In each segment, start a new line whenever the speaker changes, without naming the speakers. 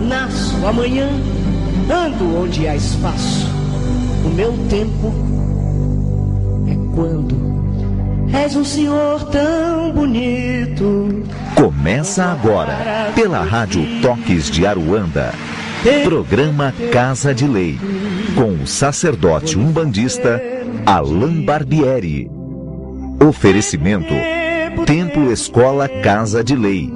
nasço amanhã, ando onde há espaço. O meu tempo é quando és um senhor tão bonito.
Começa agora, pela Rádio Toques de Aruanda, programa Casa de Lei, com o sacerdote umbandista Alain Barbieri. Oferecimento Templo Escola Casa de Lei.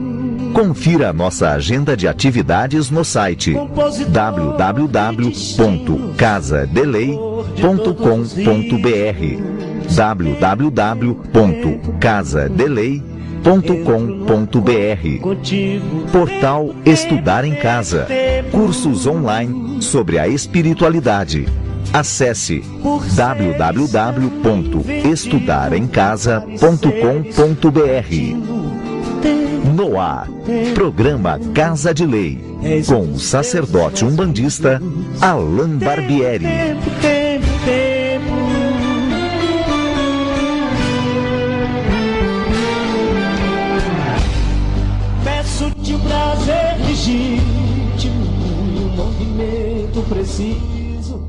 Confira a nossa agenda de atividades no site www.casadelei.com.br www.casadelei.com.br. Portal Estudar em Casa. Cursos online sobre a espiritualidade. Acesse www.estudaremcasa.com.br. No ar, programa Casa de Lei, com o sacerdote umbandista Alain Barbieri.
Peço-te o prazer legítimo, um movimento preciso.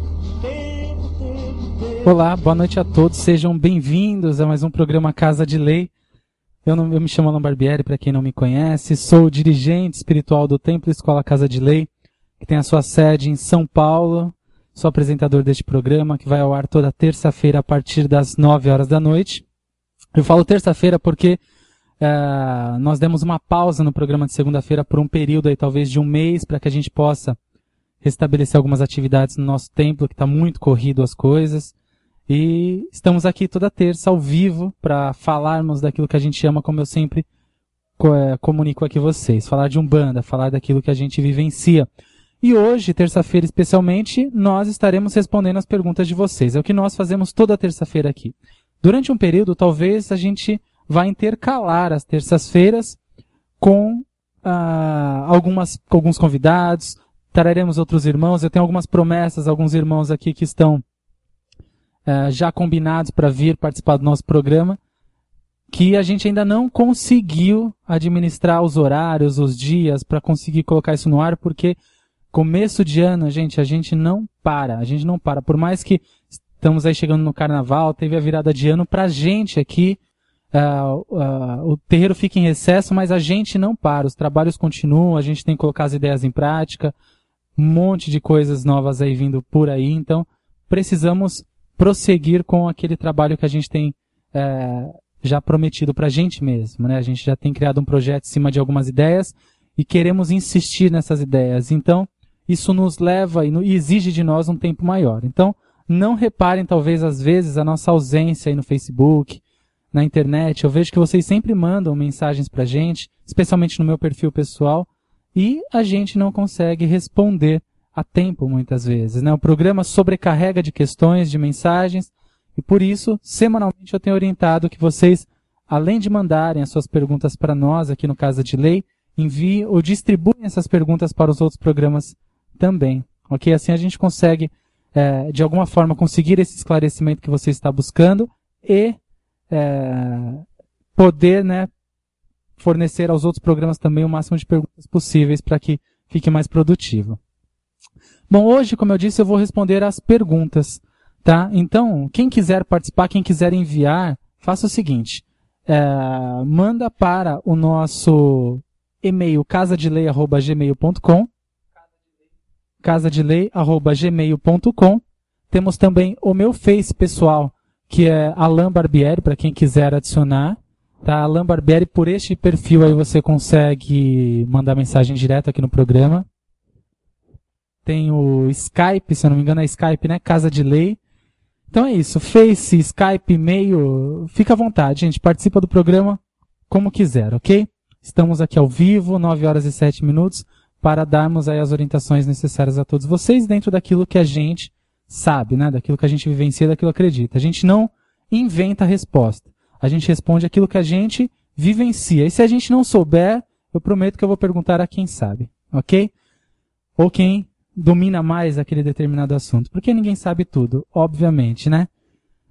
Olá, boa noite a todos, sejam bem-vindos a mais um programa Casa de Lei. Eu me chamo Alain Barbieri, para quem não me conhece, sou dirigente espiritual do Templo Escola Casa de Lei, que tem a sua sede em São Paulo. Sou apresentador deste programa, que vai ao ar toda terça-feira a partir das 9 horas da noite. Eu falo terça-feira porque nós demos uma pausa no programa de segunda-feira por um período aí, talvez de um mês, para que a gente possa restabelecer algumas atividades no nosso templo, que está muito corrido as coisas. E estamos aqui toda terça ao vivo para falarmos daquilo que a gente ama, como eu sempre comunico aqui vocês. Falar de Umbanda, falar daquilo que a gente vivencia. E hoje, terça-feira especialmente, nós estaremos respondendo as perguntas de vocês. É o que nós fazemos toda terça-feira aqui. Durante um período, talvez a gente vá intercalar as terças-feiras com alguns convidados, traremos outros irmãos. Eu tenho algumas promessas, alguns irmãos aqui que estão já combinados para vir participar do nosso programa, que a gente ainda não conseguiu administrar os horários, os dias, para conseguir colocar isso no ar, porque começo de ano, gente, a gente não para. Por mais que estamos aí chegando no carnaval, teve a virada de ano, pra gente aqui, o terreiro fica em recesso, mas a gente não para, os trabalhos continuam, a gente tem que colocar as ideias em prática, um monte de coisas novas aí vindo por aí, então precisamos prosseguir com aquele trabalho que a gente tem já prometido para a gente mesmo, né? A gente já tem criado um projeto em cima de algumas ideias e queremos insistir nessas ideias. Então, isso nos leva e exige de nós um tempo maior. Então, não reparem, talvez, às vezes, a nossa ausência aí no Facebook, na internet. Eu vejo que vocês sempre mandam mensagens para a gente, especialmente no meu perfil pessoal, e a gente não consegue responder a tempo, muitas vezes, né? O programa sobrecarrega de questões, de mensagens, e por isso, semanalmente eu tenho orientado que vocês, além de mandarem as suas perguntas para nós aqui no Casa de Lei, enviem ou distribuem essas perguntas para os outros programas também, ok? Assim a gente consegue, de alguma forma, conseguir esse esclarecimento que você está buscando e poder, né, fornecer aos outros programas também o máximo de perguntas possíveis para que fique mais produtivo. Bom, hoje, como eu disse, eu vou responder as perguntas, tá? Então, quem quiser participar, quem quiser enviar, faça o seguinte, manda para o nosso e-mail casadelei@gmail.com, casadelei@gmail.com. Temos também o meu Face pessoal, que é Alain Barbieri, para quem quiser adicionar, tá? Alain Barbieri, por este perfil aí você consegue mandar mensagem direta aqui no programa. Tem o Skype, se eu não me engano é Skype, né? Casa de Lei. Então é isso, Face, Skype, e-mail, fica à vontade, gente, participa do programa como quiser, ok? Estamos aqui ao vivo, 9 horas e 7 minutos, para darmos aí as orientações necessárias a todos vocês, dentro daquilo que a gente sabe, né? Daquilo que a gente vivencia, daquilo que acredita. A gente não inventa a resposta, a gente responde aquilo que a gente vivencia. E se a gente não souber, eu prometo que eu vou perguntar a quem sabe, ok? Ou quem domina mais aquele determinado assunto, porque ninguém sabe tudo, obviamente, né?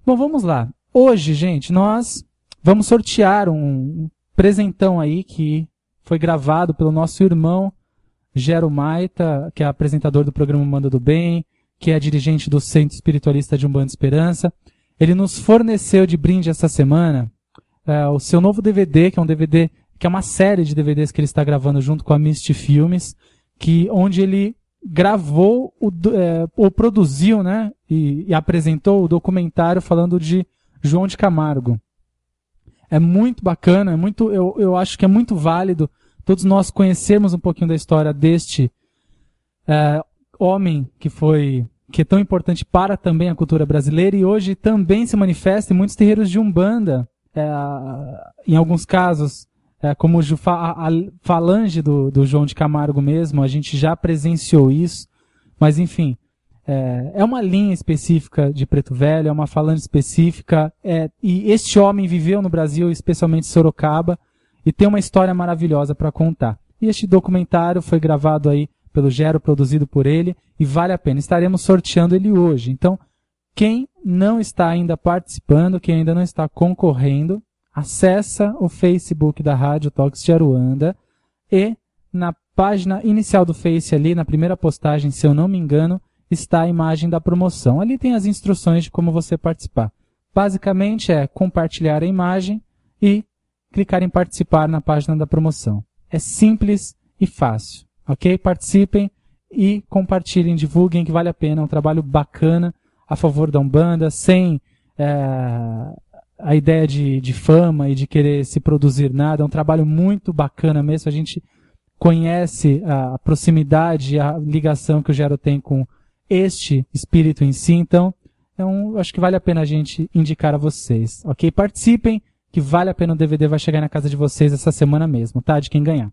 Bom, vamos lá. Hoje, gente, nós vamos sortear um presentão aí que foi gravado pelo nosso irmão Gero Maita, que é apresentador do programa Manda do Bem, que é dirigente do Centro Espiritualista de Umbanda Esperança. Ele nos forneceu de brinde essa semana o seu novo DVD, que é um DVD, que é uma série de DVDs que ele está gravando junto com a Misty Filmes, onde ele gravou ou produziu, né, e apresentou o documentário falando de João de Camargo. É muito bacana, eu acho que é muito válido todos nós conhecermos um pouquinho da história deste homem que é tão importante para também a cultura brasileira e hoje também se manifesta em muitos terreiros de Umbanda, em alguns casos, como a falange do João de Camargo mesmo, a gente já presenciou isso, mas enfim, é uma linha específica de Preto Velho, é uma falange específica, e este homem viveu no Brasil, especialmente em Sorocaba, e tem uma história maravilhosa para contar. E este documentário foi gravado aí pelo Gero, produzido por ele, e vale a pena. Estaremos sorteando ele hoje. Então, quem não está ainda participando, quem ainda não está concorrendo, acessa o Facebook da Rádio Toques de Aruanda e na página inicial do Face ali, na primeira postagem, se eu não me engano, está a imagem da promoção. Ali tem as instruções de como você participar. Basicamente é compartilhar a imagem e clicar em participar na página da promoção. É simples e fácil, ok? Participem e compartilhem, divulguem, que vale a pena. É um trabalho bacana a favor da Umbanda, sem a ideia de fama e de querer se produzir nada. É um trabalho muito bacana mesmo. A gente conhece a proximidade, a ligação que o Gero tem com este espírito em si. Então, acho que vale a pena a gente indicar a vocês, ok? Participem, que vale a pena, o DVD vai chegar na casa de vocês essa semana mesmo, tá? De quem ganhar.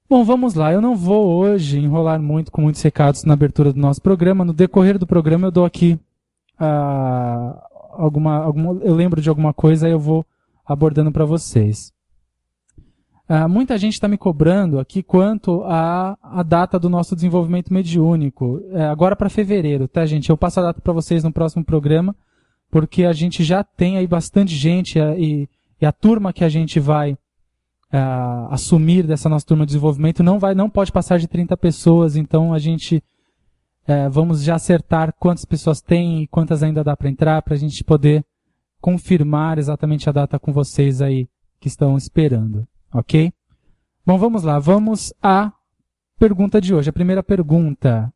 Bom, vamos lá. Eu não vou hoje enrolar muito com muitos recados na abertura do nosso programa. No decorrer do programa eu dou aqui eu lembro de alguma coisa e eu vou abordando para vocês. Muita gente está me cobrando aqui quanto à data do nosso desenvolvimento mediúnico. Agora para fevereiro, tá, gente? Eu passo a data para vocês no próximo programa, porque a gente já tem aí bastante gente e a turma que a gente vai assumir dessa nossa turma de desenvolvimento não pode passar de 30 pessoas, então a gente vamos já acertar quantas pessoas tem e quantas ainda dá para entrar, para a gente poder confirmar exatamente a data com vocês aí que estão esperando, ok? Bom, vamos lá, vamos à pergunta de hoje, a primeira pergunta.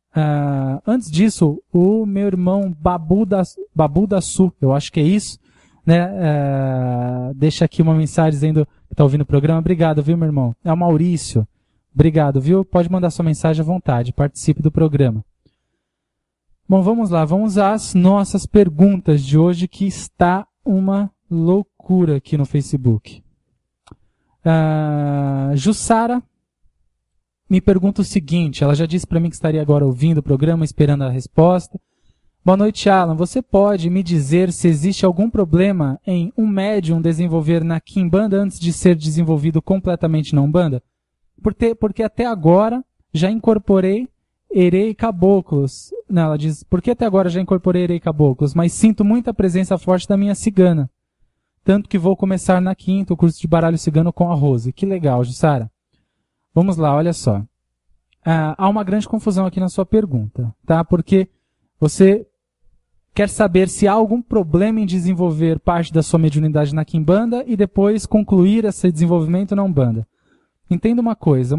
Antes disso, o meu irmão Babu da Sul, eu acho que é isso, né? Deixa aqui uma mensagem dizendo que está ouvindo o programa. Obrigado, viu, meu irmão? É o Maurício. Obrigado, viu? Pode mandar sua mensagem à vontade, participe do programa. Bom, vamos lá, vamos às nossas perguntas de hoje, que está uma loucura aqui no Facebook. Jussara me pergunta o seguinte, ela já disse para mim que estaria agora ouvindo o programa, esperando a resposta. Boa noite, Alan. Você pode me dizer se existe algum problema em um médium desenvolver na Quimbanda antes de ser desenvolvido completamente na Umbanda? Porque até agora já incorporei Erei Caboclos. Não, ela diz, porque até agora já incorporei Erei Caboclos, mas sinto muita presença forte da minha cigana. Tanto que vou começar na quinta o curso de baralho cigano com a Rose. Que legal, Jussara. Vamos lá, olha só. Há uma grande confusão aqui na sua pergunta, tá? Porque você quer saber se há algum problema em desenvolver parte da sua mediunidade na Quimbanda e depois concluir esse desenvolvimento na Umbanda. Entenda uma coisa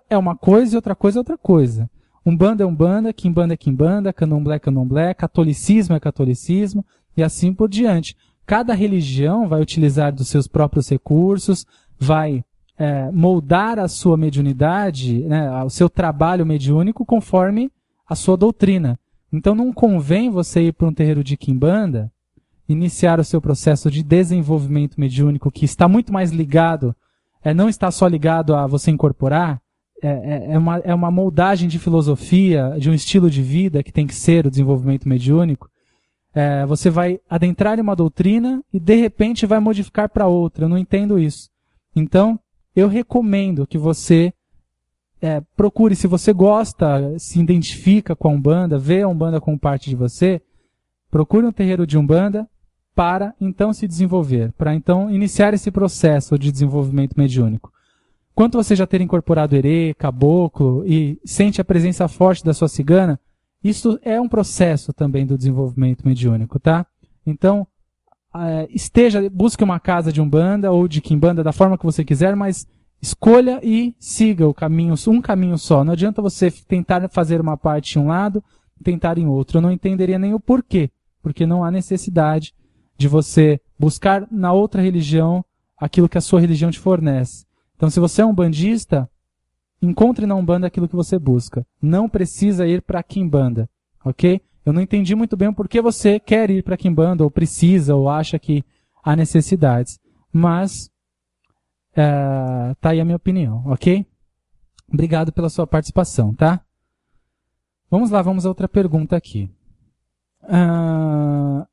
é uma coisa e outra coisa é outra coisa. Umbanda é Umbanda, Quimbanda é Quimbanda, Candomblé é Candomblé, catolicismo é catolicismo e assim por diante. Cada religião vai utilizar dos seus próprios recursos, vai moldar a sua mediunidade, né, o seu trabalho mediúnico conforme a sua doutrina. Então não convém você ir para um terreiro de Quimbanda, iniciar o seu processo de desenvolvimento mediúnico, que está muito mais ligado, não está só ligado a você incorporar, é uma moldagem de filosofia, de um estilo de vida que tem que ser o desenvolvimento mediúnico. Você vai adentrar em uma doutrina e de repente vai modificar para outra. Eu não entendo isso. Então, eu recomendo que você procure, se você gosta, se identifica com a Umbanda, vê a Umbanda como parte de você, procure um terreiro de Umbanda para então se desenvolver, para então iniciar esse processo de desenvolvimento mediúnico. quanto você já ter incorporado herê, caboclo e sente a presença forte da sua cigana, isso é um processo também do desenvolvimento mediúnico, tá? Então, busque uma casa de Umbanda ou de Quimbanda da forma que você quiser, mas escolha e siga o caminho, um caminho só. Não adianta você tentar fazer uma parte em um lado, tentar em outro. Eu não entenderia nem o porquê, porque não há necessidade de você buscar na outra religião aquilo que a sua religião te fornece. Então, se você é umbandista, encontre na Umbanda aquilo que você busca. Não precisa ir para a Quimbanda, ok? Eu não entendi muito bem o porquê você quer ir para a Quimbanda, ou precisa, ou acha que há necessidades. Mas, tá aí a minha opinião, ok? Obrigado pela sua participação, tá? Vamos lá, vamos a outra pergunta aqui.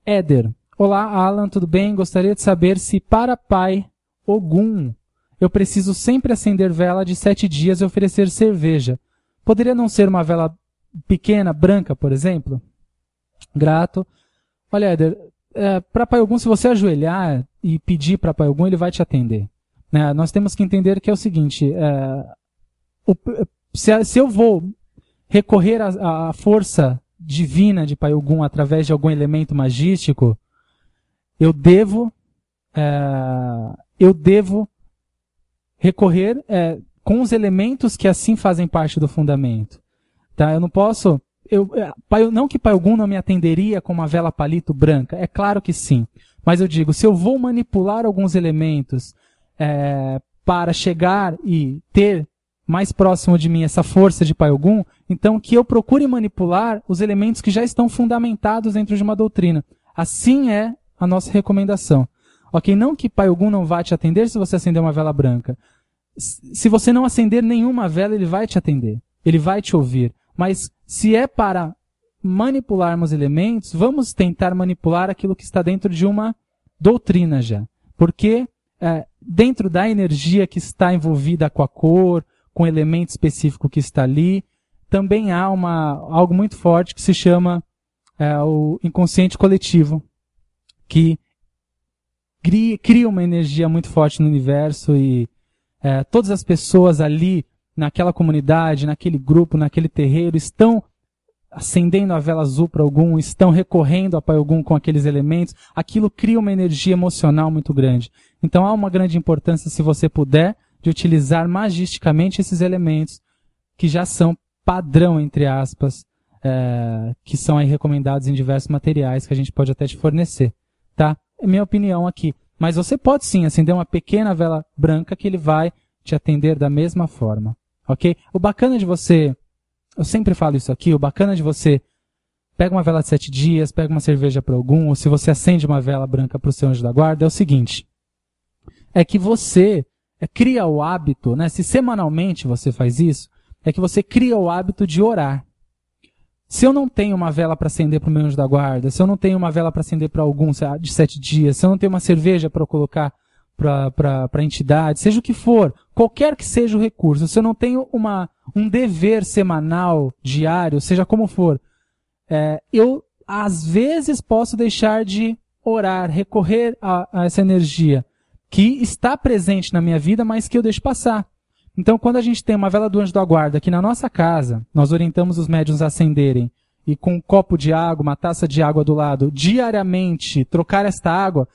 Éder. Olá, Alan, tudo bem? Gostaria de saber se para Pai Ogum eu preciso sempre acender vela de 7 dias e oferecer cerveja. Poderia não ser uma vela pequena, branca, por exemplo? Grato. Olha, Éder, para Pai Ogum, se você ajoelhar e pedir para Pai Ogum, ele vai te atender. Nós temos que entender que é o seguinte, se eu vou recorrer à força divina de Pai Ogum através de algum elemento magístico, eu devo recorrer com os elementos que assim fazem parte do fundamento. Tá? Eu não posso... não que Pai Ogum não me atenderia com uma vela palito branca, é claro que sim. Mas eu digo, se eu vou manipular alguns elementos para chegar e ter mais próximo de mim essa força de Pai Ogum, então que eu procure manipular os elementos que já estão fundamentados dentro de uma doutrina. Assim é a nossa recomendação. Ok? Não que Pai Ogum não vá te atender se você acender uma vela branca. Se você não acender nenhuma vela, ele vai te atender. Ele vai te ouvir. Mas se é para manipularmos elementos, vamos tentar manipular aquilo que está dentro de uma doutrina já. Porque dentro da energia que está envolvida com a cor, com o elemento específico que está ali, também há algo muito forte que se chama o inconsciente coletivo, que cria uma energia muito forte no universo e todas as pessoas ali, naquela comunidade, naquele grupo, naquele terreiro, estão acendendo a vela azul para Ogum, estão recorrendo a Pai Ogum com aqueles elementos, aquilo cria uma energia emocional muito grande. Então há uma grande importância, se você puder, de utilizar magisticamente esses elementos que já são padrão, entre aspas, que são aí recomendados em diversos materiais que a gente pode até te fornecer, tá? É minha opinião aqui. Mas você pode sim acender uma pequena vela branca que ele vai te atender da mesma forma, ok? O bacana de você, eu sempre falo isso aqui, o bacana de você pega uma vela de 7 dias, pega uma cerveja para Ogum, ou se você acende uma vela branca para o seu anjo da guarda, é o seguinte, é que você cria o hábito, né? Se semanalmente você faz isso, é que você cria o hábito de orar. Se eu não tenho uma vela para acender para o meu anjo da guarda, se eu não tenho uma vela para acender para Ogum de 7 dias, se eu não tenho uma cerveja para colocar para a entidade, seja o que for, qualquer que seja o recurso, se eu não tenho um dever semanal, diário, seja como for, eu às vezes posso deixar de orar, recorrer a essa energia que está presente na minha vida, mas que eu deixo passar. Então, quando a gente tem uma vela do anjo da guarda aqui na nossa casa, nós orientamos os médiuns a acenderem e com um copo de água, uma taça de água do lado, diariamente trocar esta água,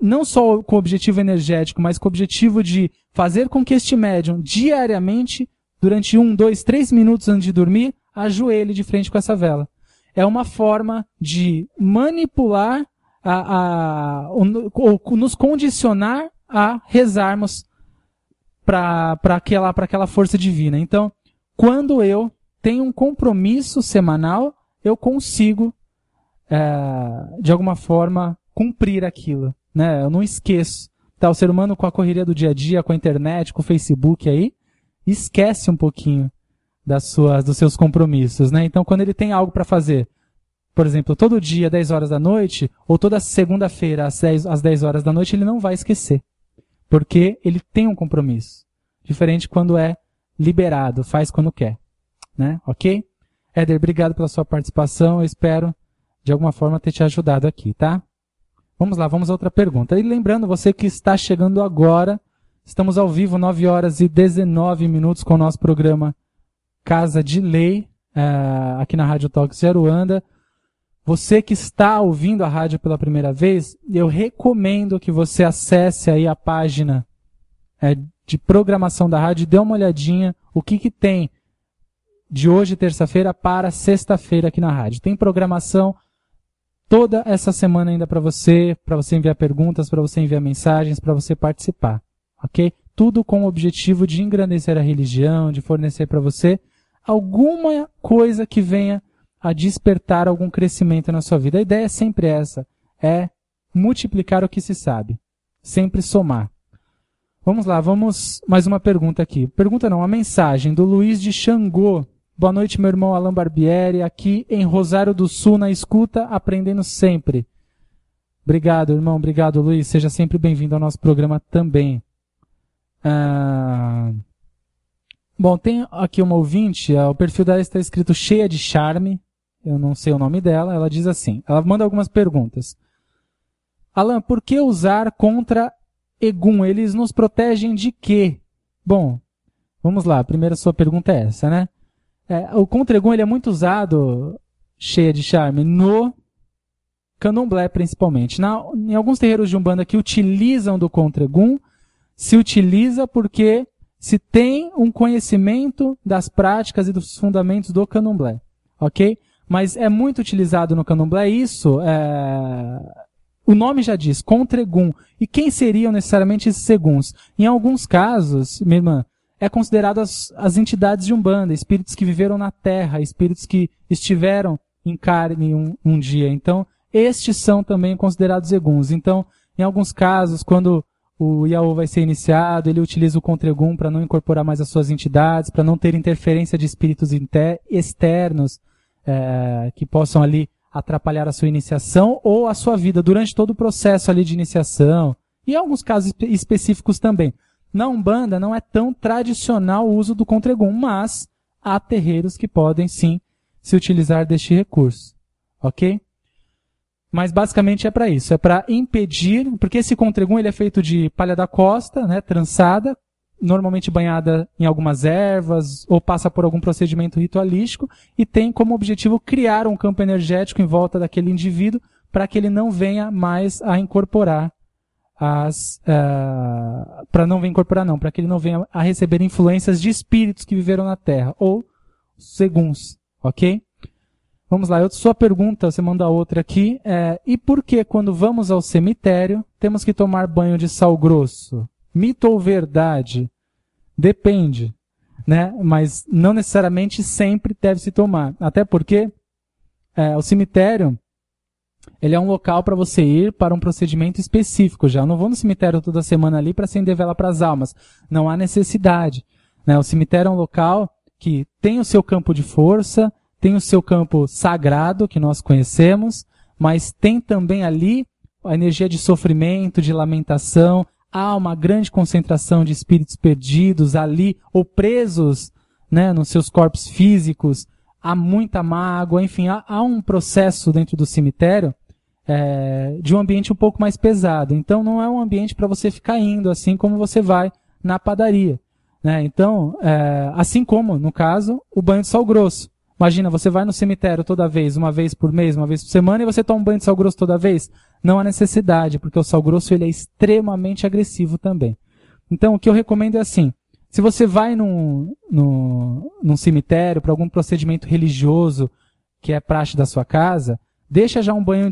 não só com o objetivo energético, mas com o objetivo de fazer com que este médium, diariamente, durante 1, 2, 3 minutos antes de dormir, ajoelhe de frente com essa vela. É uma forma de manipular, ou nos condicionar a rezarmos para aquela força divina. Então, quando eu tenho um compromisso semanal, eu consigo, de alguma forma, cumprir aquilo, né? Eu não esqueço. Tá, o ser humano com a correria do dia a dia, com a internet, com o Facebook aí, esquece um pouquinho dos seus compromissos, né? Então, quando ele tem algo para fazer, por exemplo, todo dia, 10 horas da noite, ou toda segunda-feira, às 10 horas da noite, ele não vai esquecer. Porque ele tem um compromisso. Diferente quando é liberado, faz quando quer. Né? Ok? Éder, obrigado pela sua participação. Eu espero, de alguma forma, ter te ajudado aqui, tá? Vamos lá, vamos a outra pergunta. E lembrando, você que está chegando agora, Estamos ao vivo, 9 horas e 19 minutos com o nosso programa Casa de Lei, aqui na Rádio Talks de Aruanda. Você que está ouvindo a rádio pela primeira vez, eu recomendo que você acesse aí a página de programação da rádio e dê uma olhadinha o que tem de hoje, terça-feira, para sexta-feira aqui na rádio. Tem programação toda essa semana ainda para você enviar perguntas, para você enviar mensagens, para você participar, ok? Tudo com o objetivo de engrandecer a religião, de fornecer para você alguma coisa que venha a despertar algum crescimento na sua vida. A ideia é sempre essa, é multiplicar o que se sabe, sempre somar. Vamos lá, mais uma pergunta aqui. Pergunta não, uma mensagem do Luiz de Xangô. Boa noite, meu irmão Alain Barbieri, aqui em Rosário do Sul, na escuta, aprendendo sempre. Obrigado, irmão, obrigado, Luiz. Seja sempre bem-vindo ao nosso programa também. Bom, tem aqui uma ouvinte, o perfil dela está escrito cheia de charme, eu não sei o nome dela, ela diz assim, ela manda algumas perguntas. Alain, por que usar contra Egum? Eles nos protegem de quê? Bom, vamos lá, a primeira sua pergunta é essa, né? O contra Egum ele é muito usado, cheia de charme, no candomblé principalmente. Em alguns terreiros de Umbanda que utilizam do contra Egum, se utiliza porque se tem um conhecimento das práticas e dos fundamentos do candomblé, ok? Mas é muito utilizado no candomblé isso, o nome já diz, contra Egum. E quem seriam necessariamente esses Eguns? Em alguns casos, minha irmã, é considerado as entidades de Umbanda, espíritos que viveram na terra, espíritos que estiveram em carne um dia. Então, estes são também considerados Eguns. Então, em alguns casos, quando o Iaô vai ser iniciado, ele utiliza o contra Egum para não incorporar mais as suas entidades, para não ter interferência de espíritos externos que possam ali atrapalhar a sua iniciação ou a sua vida durante todo o processo ali de iniciação. E em alguns casos específicos também. Na Umbanda não é tão tradicional o uso do contra Egum, mas há terreiros que podem sim se utilizar deste recurso. Ok? Mas basicamente é para isso, é para impedir, porque esse contra Egum ele é feito de palha da costa, né, trançada, normalmente banhada em algumas ervas ou passa por algum procedimento ritualístico e tem como objetivo criar um campo energético em volta daquele indivíduo para que ele não venha mais a incorporar para que ele não venha a receber influências de espíritos que viveram na Terra, ou seguns, ok? Vamos lá, sua pergunta, você manda outra aqui, e por que quando vamos ao cemitério temos que tomar banho de sal grosso? Mito ou verdade? Depende, né? Mas não necessariamente sempre deve se tomar, até porque o cemitério ele é um local para você ir para um procedimento específico já. Eu não vou no cemitério toda semana ali para acender vela para as almas. Não há necessidade, né? O cemitério é um local que tem o seu campo de força, tem o seu campo sagrado, que nós conhecemos, mas tem também ali a energia de sofrimento, de lamentação. Há uma grande concentração de espíritos perdidos ali, ou presos, né, nos seus corpos físicos. Há muita mágoa, enfim, há um processo dentro do cemitério de um ambiente um pouco mais pesado. Então não é um ambiente para você ficar indo assim como você vai na padaria, né? Então, assim como, no caso, o banho de sal grosso. Imagina, você vai no cemitério toda vez, uma vez por mês, uma vez por semana, e você toma um banho de sal grosso toda vez? Não há necessidade, porque o sal grosso ele é extremamente agressivo também. Então, o que eu recomendo é assim, se você vai num cemitério para algum procedimento religioso que é praxe da sua casa, deixa já um banho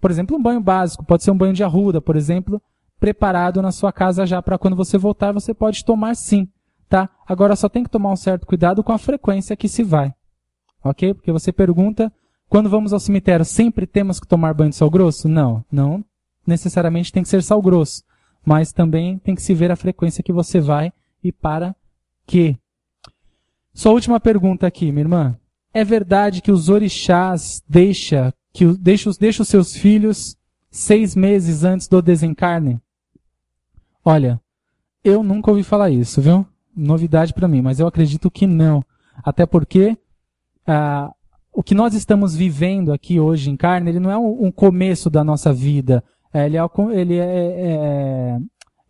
por exemplo, um banho básico, pode ser um banho de arruda, por exemplo, preparado na sua casa já para quando você voltar, você pode tomar sim, tá? Agora só tem que tomar um certo cuidado com a frequência que se vai, ok? Porque você pergunta, quando vamos ao cemitério, sempre temos que tomar banho de sal grosso? Não necessariamente tem que ser sal grosso, mas também tem que se ver a frequência que você vai e para quê. Sua última pergunta aqui, minha irmã. É verdade que os orixás deixam os seus filhos 6 meses antes do desencarne? Olha, eu nunca ouvi falar isso, viu? Novidade para mim, mas eu acredito que não. Até porque o que nós estamos vivendo aqui hoje em carne, ele não é um começo da nossa vida.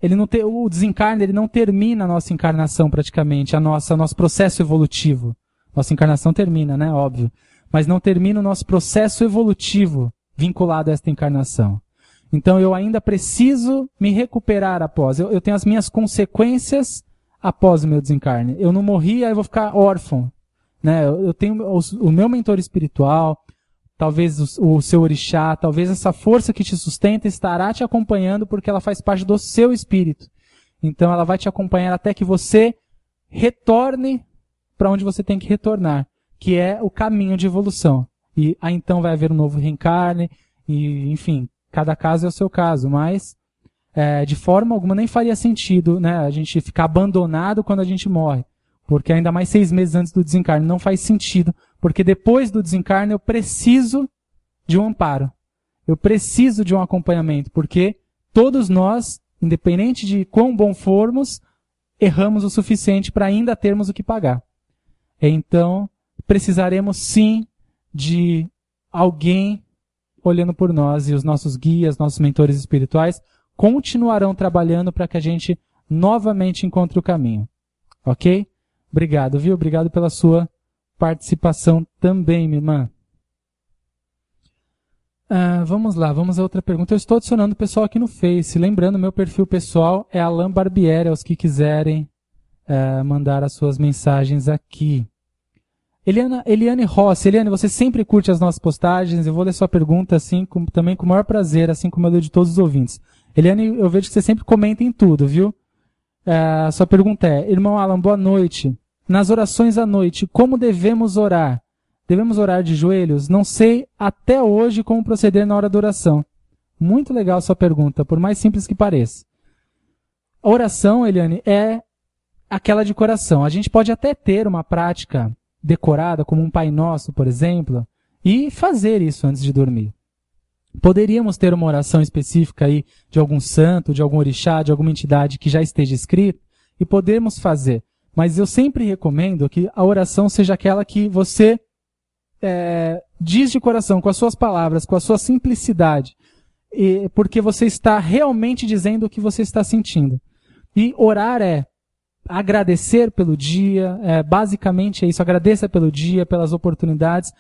o desencarne ele não termina a nossa encarnação praticamente, nosso processo evolutivo. Nossa encarnação termina, né? Óbvio. Mas não termina o nosso processo evolutivo vinculado a esta encarnação. Então eu ainda preciso me recuperar após. Eu tenho as minhas consequências após o meu desencarne. Eu não morri, aí eu vou ficar órfão. Né? Eu tenho o meu mentor espiritual, talvez o seu orixá, talvez essa força que te sustenta estará te acompanhando porque ela faz parte do seu espírito. Então ela vai te acompanhar até que você retorne para onde você tem que retornar, que é o caminho de evolução. E aí então vai haver um novo reencarne, e enfim, cada caso é o seu caso, mas de forma alguma nem faria sentido, né, a gente ficar abandonado quando a gente morre, porque ainda mais 6 meses antes do desencarne não faz sentido, porque depois do desencarne eu preciso de um amparo, eu preciso de um acompanhamento, porque todos nós, independente de quão bom formos, erramos o suficiente para ainda termos o que pagar. Então, precisaremos sim de alguém olhando por nós, e os nossos guias, nossos mentores espirituais continuarão trabalhando para que a gente novamente encontre o caminho. Ok? Obrigado, viu? Obrigado pela sua participação também, minha irmã. Vamos lá, vamos a outra pergunta. Eu estou adicionando o pessoal aqui no Face. Lembrando, meu perfil pessoal é Alain Barbieri, aos que quiserem mandar as suas mensagens aqui. Eliane Rossi. Eliane, você sempre curte as nossas postagens. Eu vou ler sua pergunta assim, também com o maior prazer, assim como eu leio de todos os ouvintes. Eliane, eu vejo que você sempre comenta em tudo, viu? Sua pergunta é: irmão Alan, boa noite. Nas orações à noite, como devemos orar? Devemos orar de joelhos? Não sei até hoje como proceder na hora da oração. Muito legal a sua pergunta, por mais simples que pareça. A oração, Eliane, é aquela de coração. A gente pode até ter uma prática decorada, como um Pai Nosso, por exemplo, e fazer isso antes de dormir. Poderíamos ter uma oração específica aí de algum santo, de algum orixá, de alguma entidade que já esteja escrita, e podemos fazer. Mas eu sempre recomendo que a oração seja aquela que você diz de coração, com as suas palavras, com a sua simplicidade, porque você está realmente dizendo o que você está sentindo. E orar é agradecer pelo dia, basicamente é isso, agradeça pelo dia, pelas oportunidades,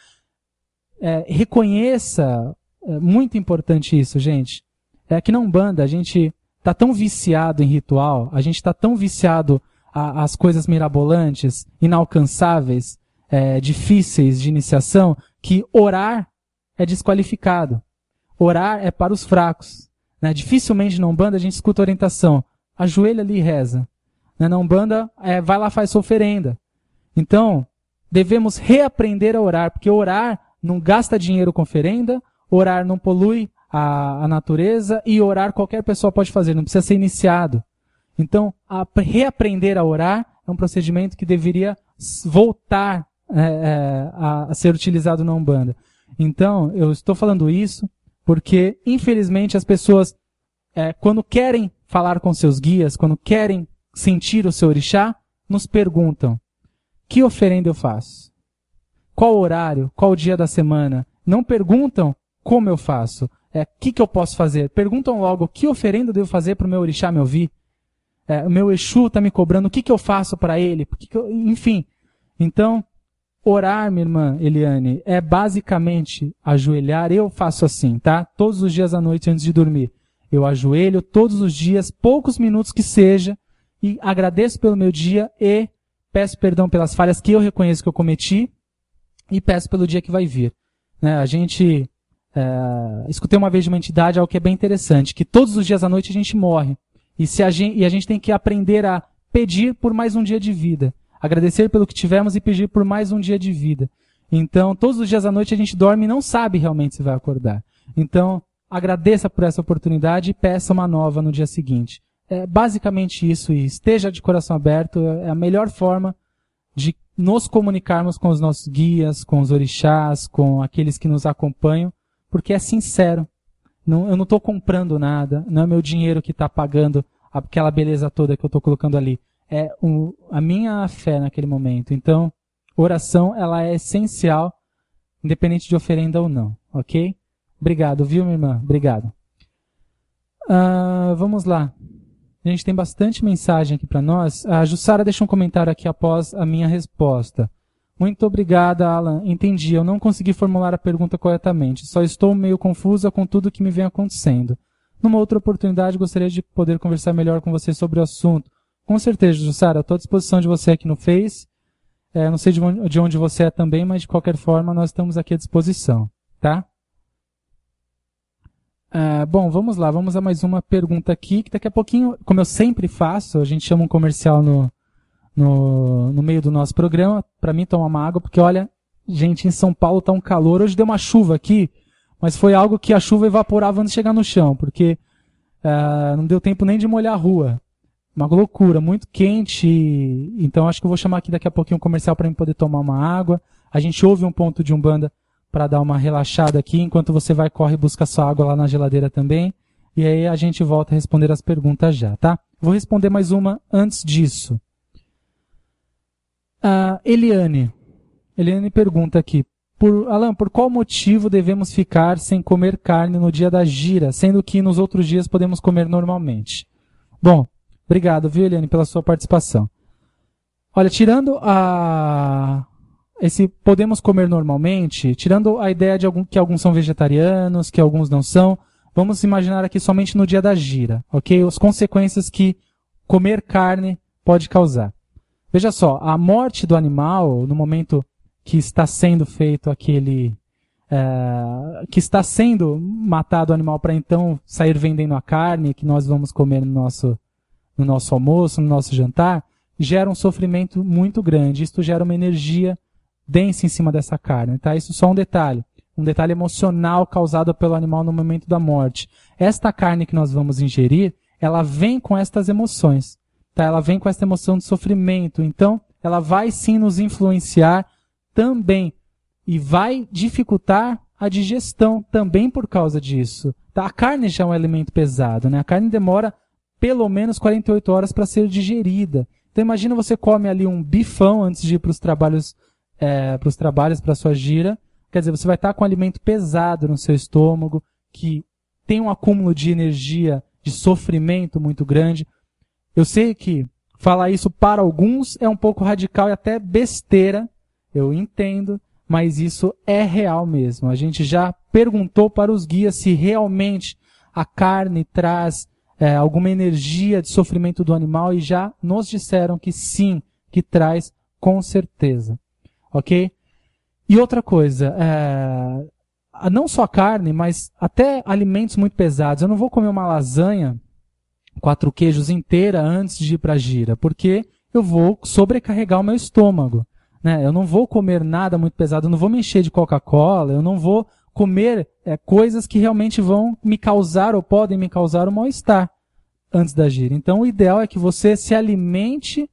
reconheça, muito importante isso, gente. Aqui na Umbanda a gente está tão viciado em ritual, a gente está tão viciado às coisas mirabolantes, inalcançáveis, difíceis de iniciação, que orar é desqualificado. Orar é para os fracos. Né? Dificilmente na Umbanda a gente escuta orientação. Ajoelha ali e reza. Na Umbanda, vai lá, faz sua oferenda. Então, devemos reaprender a orar, porque orar não gasta dinheiro com oferenda, orar não polui a natureza, e orar qualquer pessoa pode fazer, não precisa ser iniciado. Então, reaprender a orar é um procedimento que deveria voltar a ser utilizado na Umbanda. Então, eu estou falando isso porque, infelizmente, as pessoas, quando querem falar com seus guias, quando querem sentir o seu orixá, nos perguntam: que oferenda eu faço? Qual horário? Qual dia da semana? Não perguntam como eu faço. O que eu posso fazer? Perguntam logo: que oferenda eu devo fazer para o meu orixá me ouvir? O meu Exu está me cobrando, o que eu faço para ele? Enfim. Então, orar, minha irmã Eliane, é basicamente ajoelhar. Eu faço assim, tá? Todos os dias à noite antes de dormir. Eu ajoelho todos os dias, poucos minutos que seja, e agradeço pelo meu dia e peço perdão pelas falhas que eu reconheço que eu cometi e peço pelo dia que vai vir. A gente escutei uma vez de uma entidade algo que é bem interessante, que todos os dias à noite a gente morre. E a gente tem que aprender a pedir por mais um dia de vida. Agradecer pelo que tivemos e pedir por mais um dia de vida. Então, todos os dias à noite a gente dorme e não sabe realmente se vai acordar. Então, agradeça por essa oportunidade e peça uma nova no dia seguinte. É basicamente isso, e esteja de coração aberto. É a melhor forma de nos comunicarmos com os nossos guias, com os orixás, com aqueles que nos acompanham, porque é sincero. Eu não estou comprando nada, não é meu dinheiro que está pagando aquela beleza toda que eu estou colocando ali. É a minha fé naquele momento. Então, oração, ela é essencial, independente de oferenda ou não, ok? Obrigado, viu, minha irmã? Obrigado. Vamos lá. A gente tem bastante mensagem aqui para nós. A Jussara deixa um comentário aqui após a minha resposta. Muito obrigada, Alan. Entendi. Eu não consegui formular a pergunta corretamente. Só estou meio confusa com tudo que me vem acontecendo. Numa outra oportunidade, gostaria de poder conversar melhor com você sobre o assunto. Com certeza, Jussara. Estou à disposição de você aqui no Face. Não sei de onde você é também, mas de qualquer forma, nós estamos aqui à disposição. Tá? Bom, vamos lá. Vamos a mais uma pergunta aqui, que daqui a pouquinho, como eu sempre faço, a gente chama um comercial no meio do nosso programa, para mim tomar uma água, porque olha, gente, em São Paulo tá um calor. Hoje deu uma chuva aqui, mas foi algo que a chuva evaporava antes de chegar no chão, porque não deu tempo nem de molhar a rua. Uma loucura, muito quente. Então acho que eu vou chamar aqui daqui a pouquinho um comercial para mim poder tomar uma água. A gente ouve um ponto de Umbanda para dar uma relaxada aqui, enquanto você vai, corre e busca sua água lá na geladeira também. E aí a gente volta a responder as perguntas já, tá? Vou responder mais uma antes disso. Eliane pergunta aqui, Alan, por qual motivo devemos ficar sem comer carne no dia da gira, sendo que nos outros dias podemos comer normalmente? Bom, obrigado, viu, Eliane, pela sua participação. Olha, tirando esse podemos comer normalmente, tirando a ideia de que alguns são vegetarianos, que alguns não são, vamos imaginar aqui somente no dia da gira, ok? As consequências que comer carne pode causar. Veja só, a morte do animal, no momento que está sendo feito que está sendo matado o animal para então sair vendendo a carne que nós vamos comer no nosso almoço, no nosso jantar, gera um sofrimento muito grande. Isto gera uma energia densa em cima dessa carne, tá? Isso é só um detalhe emocional causado pelo animal no momento da morte. Esta carne que nós vamos ingerir, ela vem com estas emoções. Tá? Ela vem com essa emoção de sofrimento, então ela vai sim nos influenciar também e vai dificultar a digestão também por causa disso. Tá? A carne já é um alimento pesado, né? A carne demora pelo menos 48 horas para ser digerida. Então imagina você come ali um bifão antes de ir para os trabalhos, para a sua gira. Quer dizer, você vai estar com um alimento pesado no seu estômago, que tem um acúmulo de energia, de sofrimento muito grande. Eu sei que falar isso para alguns é um pouco radical e até besteira, eu entendo, mas isso é real mesmo. A gente já perguntou para os guias se realmente a carne traz alguma energia de sofrimento do animal e já nos disseram que sim, que traz com certeza. Ok? E outra coisa, não só carne, mas até alimentos muito pesados. Eu não vou comer uma lasanha 4 queijos inteira antes de ir para a gira, porque eu vou sobrecarregar o meu estômago, né? Eu não vou comer nada muito pesado, eu não vou me encher de Coca-Cola, eu não vou comer coisas que realmente vão me causar ou podem me causar um mal-estar antes da gira. Então o ideal é que você se alimente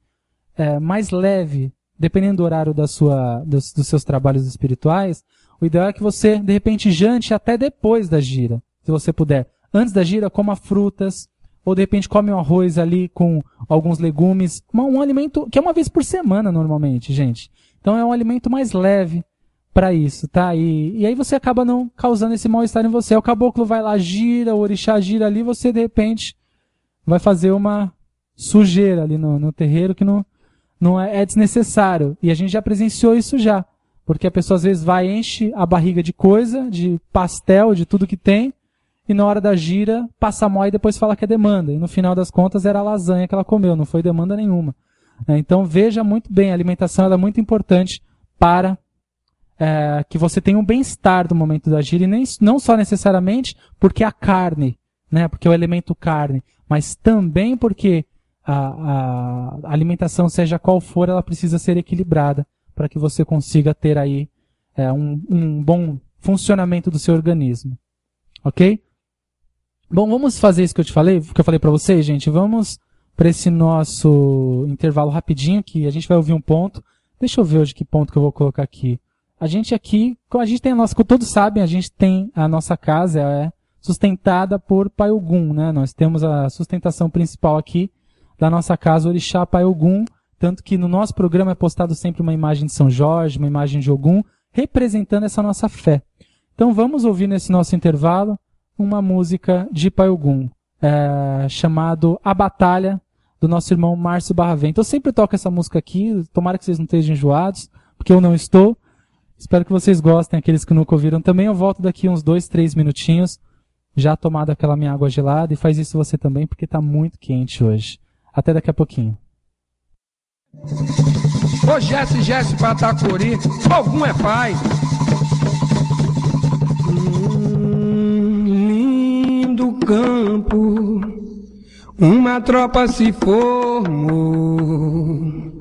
mais leve, dependendo do horário dos seus trabalhos espirituais. O ideal é que você, de repente, jante até depois da gira, se você puder. Antes da gira, coma frutas, ou de repente come um arroz ali com alguns legumes, um alimento que é uma vez por semana normalmente, gente. Então é um alimento mais leve para isso, tá? E aí você acaba não causando esse mal-estar em você. O caboclo vai lá, gira, o orixá gira ali, você de repente vai fazer uma sujeira ali no terreiro que não é desnecessário. E a gente já presenciou isso já. Porque a pessoa às vezes vai, enche a barriga de coisa, de pastel, de tudo que tem, e na hora da gira passa mal e depois fala que é demanda. E no final das contas era a lasanha que ela comeu, não foi demanda nenhuma. Então veja muito bem, a alimentação ela é muito importante para que você tenha um bem-estar do momento da gira, e não só necessariamente porque a carne, né, porque é o elemento carne, mas também porque a alimentação, seja qual for, ela precisa ser equilibrada para que você consiga ter aí um bom funcionamento do seu organismo. Ok? Bom, vamos fazer isso que eu falei para vocês, gente. Vamos para esse nosso intervalo rapidinho, que a gente vai ouvir um ponto. Deixa eu ver hoje que ponto que eu vou colocar aqui. A gente tem a nossa, como todos sabem, a gente tem a nossa casa, sustentada por Pai Ogum, né? Nós temos a sustentação principal aqui da nossa casa, Orixá Pai Ogum, tanto que no nosso programa é postado sempre uma imagem de São Jorge, uma imagem de Ogum, representando essa nossa fé. Então vamos ouvir nesse nosso intervalo uma música de Pai Ogum. chamado A Batalha, do nosso irmão Márcio Barravento. Eu sempre toco essa música aqui, tomara que vocês não estejam enjoados, porque eu não estou. Espero que vocês gostem, aqueles que nunca ouviram também. Eu volto daqui uns 2-3 minutinhos, já tomado aquela minha água gelada, e faz isso você também, porque está muito quente hoje. Até daqui a pouquinho.
Ô Jesse Patacuri, algum é pai. Lindo campo, uma tropa se formou.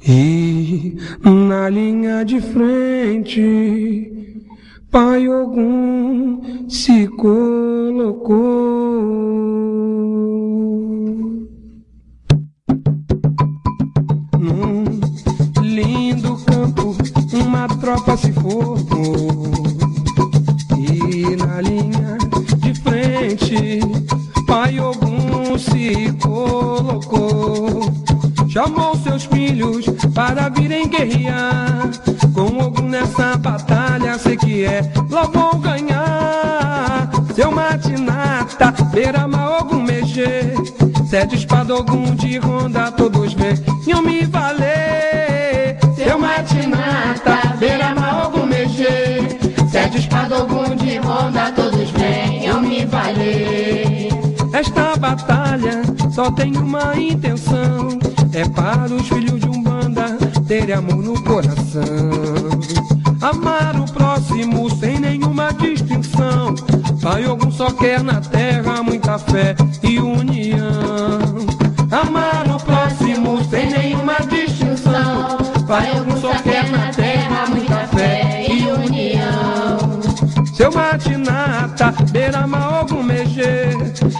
E na linha de frente, Pai Ogum se colocou. Num lindo campo, uma tropa se formou. E na linha de frente, Pai Ogum se colocou. Chamou seus filhos para virem guerrear. Com Ogum nessa batalha, sei que lá vou ganhar. Seu Matinata, Beirama Ogum Mexer, 7 espada Ogum de ronda, todos venham me valer. Seu Matinata, Beirama Ogum Mexer, 7 espada Ogum de ronda, todos venham me valer. Esta batalha só tem uma intenção, é para os filhos de Umbanda terem amor no coração. Amar o próximo sem nenhuma distinção. Pai Ogum só quer na terra muita fé e união. Amar o próximo sem nenhuma distinção. Pai Ogum só quer na terra muita fé e união. Seu Matinata, Beirama Ogum Mexer,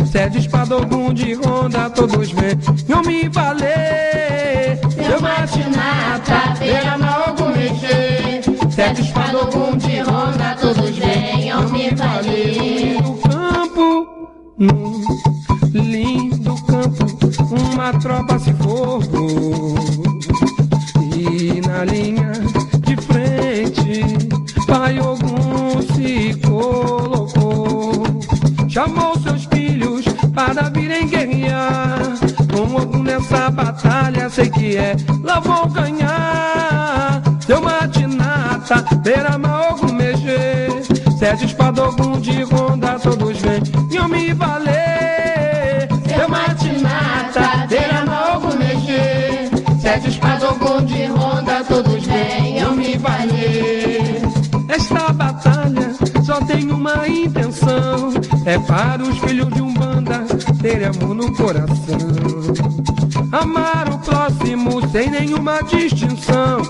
7 espada Ogum de ronda, todos venham me valer. Seu Matinata, Beirama Ogum Mexer, 7 espada Ogum de ronda, todos venham me valer. No campo, num lindo campo, uma tropa se formou. E na linha de frente, Pai Ogum se colocou. Chamou seus filhos para virem guerrear. Com Ogum nessa batalha, sei que lá vou ganhar. Seu Matinata, Beirama Ogum Mexer, 7 espada Ogum de ronda, todos venham me valer. Seu Matinata, Beirama Ogum Mexer, 7 espada Ogum de ronda, todos venham me valer. Esta batalha só tem uma intenção, é para os filhos de Umbanda terem amor no coração. Amar o próximo sem nenhuma distinção.